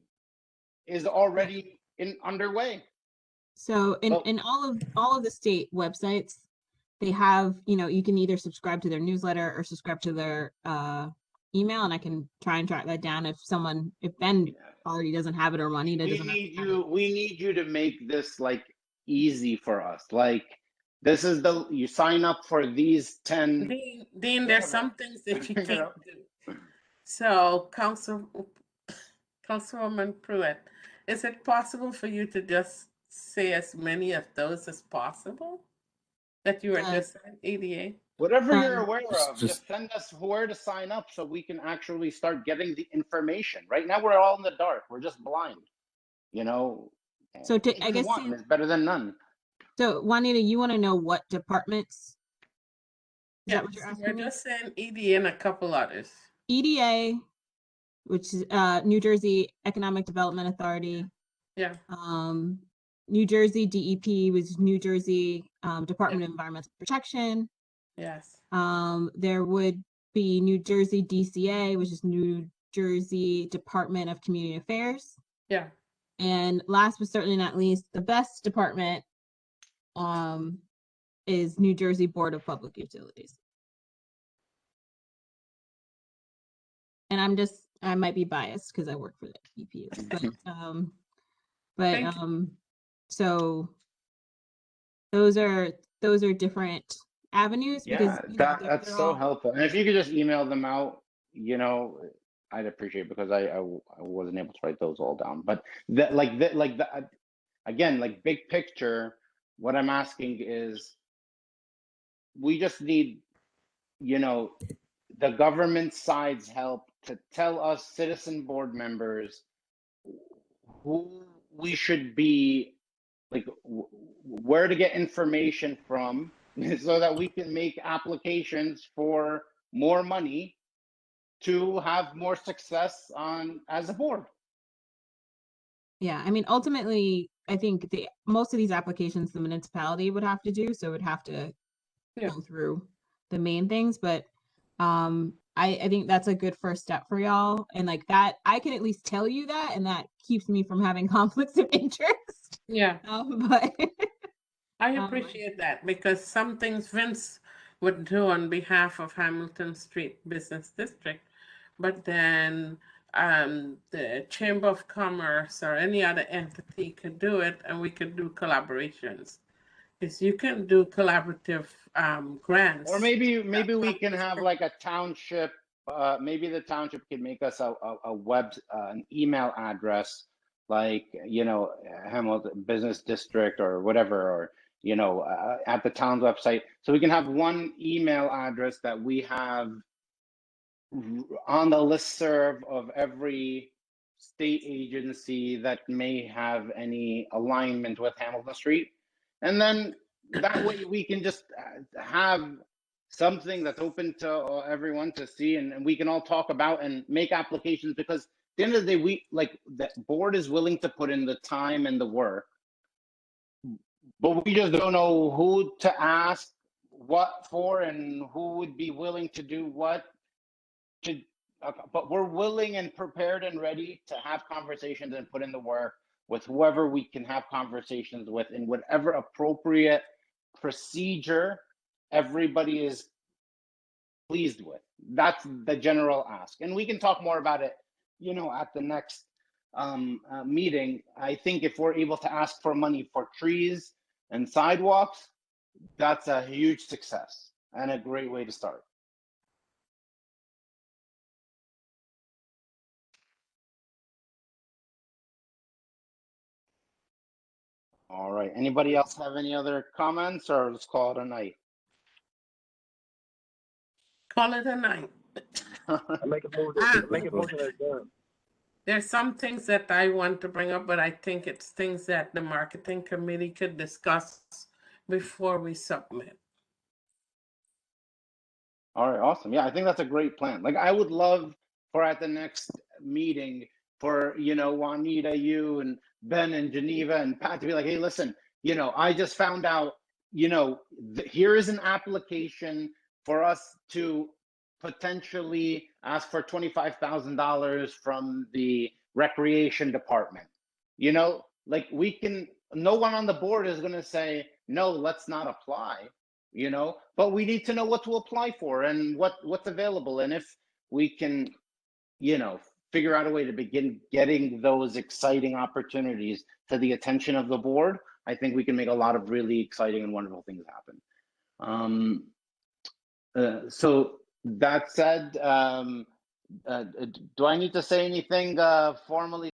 is already underway. So in all of the state websites, they have, you can either subscribe to their newsletter or subscribe to their email, and I can try and track that down if Ben already doesn't have it, or Juanita doesn't have it. We need you to make this like easy for us. Like, this is you sign up for these 10. Dean, there's some things that you can't do. So, Councilwoman Pruitt, is it possible for you to just say as many of those as possible that you are just at ADA? Whatever you're aware of, just send us where to sign up so we can actually start getting the information. Right now, we're all in the dark. We're just blind. So I guess one is better than none. So Juanita, you want to know what departments? Is that what you're asking? We're just saying EDA and a couple others. EDA, which is New Jersey Economic Development Authority. Yeah. New Jersey DEP, which is New Jersey Department of Environmental Protection. Yes. There would be New Jersey DCA, which is New Jersey Department of Community Affairs. Yeah. And last but certainly not least, the best department is New Jersey Board of Public Utilities. And I might be biased because I work for the EPU, so those are different avenues. Yeah, because that's so helpful. And if you could just email them out, I'd appreciate it, because I wasn't able to write those all down. But again, like big picture, what I'm asking is, we just need, the government side's help to tell us citizen board members who we should be, like, where to get information from so that we can make applications for more money to have more success as a board. Yeah, I mean, ultimately, I think most of these applications the municipality would have to do, so it would have to go through the main things. But I think that's a good first step for y'all, and like that, I can at least tell you that, and that keeps me from having conflicts of interest. Yeah. But I appreciate that, because some things Vince would do on behalf of Hamilton Street Business District, but then the Chamber of Commerce or any other entity could do it, and we could do collaborations. Because you can do collaborative grants. Or maybe we can have like a township. Maybe the township can make us a an email address, like, Hamilton Business District or whatever, or at the town's website, so we can have one email address that we have on the listserv of every state agency that may have any alignment with Hamilton Street. And then that way we can just have something that's open to everyone to see, and we can all talk about and make applications, because at the end of the day, the board is willing to put in the time and the work, but we just don't know who to ask what for and who would be willing to do what. But we're willing and prepared and ready to have conversations and put in the work with whoever we can have conversations with, in whatever appropriate procedure everybody is pleased with. That's the general ask, and we can talk more about it, at the next meeting. I think if we're able to ask for money for trees and sidewalks, that's a huge success and a great way to start. All right. Anybody else have any other comments, or let's call it a night? Call it a night. I make a motion, Ah. make a motion to adjourn. There's some things that I want to bring up, but I think it's things that the marketing committee could discuss before we submit. All right, awesome. Yeah, I think that's a great plan. Like, I would love for at the next meeting for, you know, Juanita, you and Ben and Geneva and Pat to be like, hey, listen, you know, I just found out, you know, here is an application for us to potentially ask for $25,000 from the recreation department. You know, like we can, no one on the board is going to say, no, let's not apply, you know, but we need to know what to apply for and what's available. And if we can, you know, figure out a way to begin getting those exciting opportunities to the attention of the board, I think we can make a lot of really exciting and wonderful things happen. So that said, do I need to say anything formally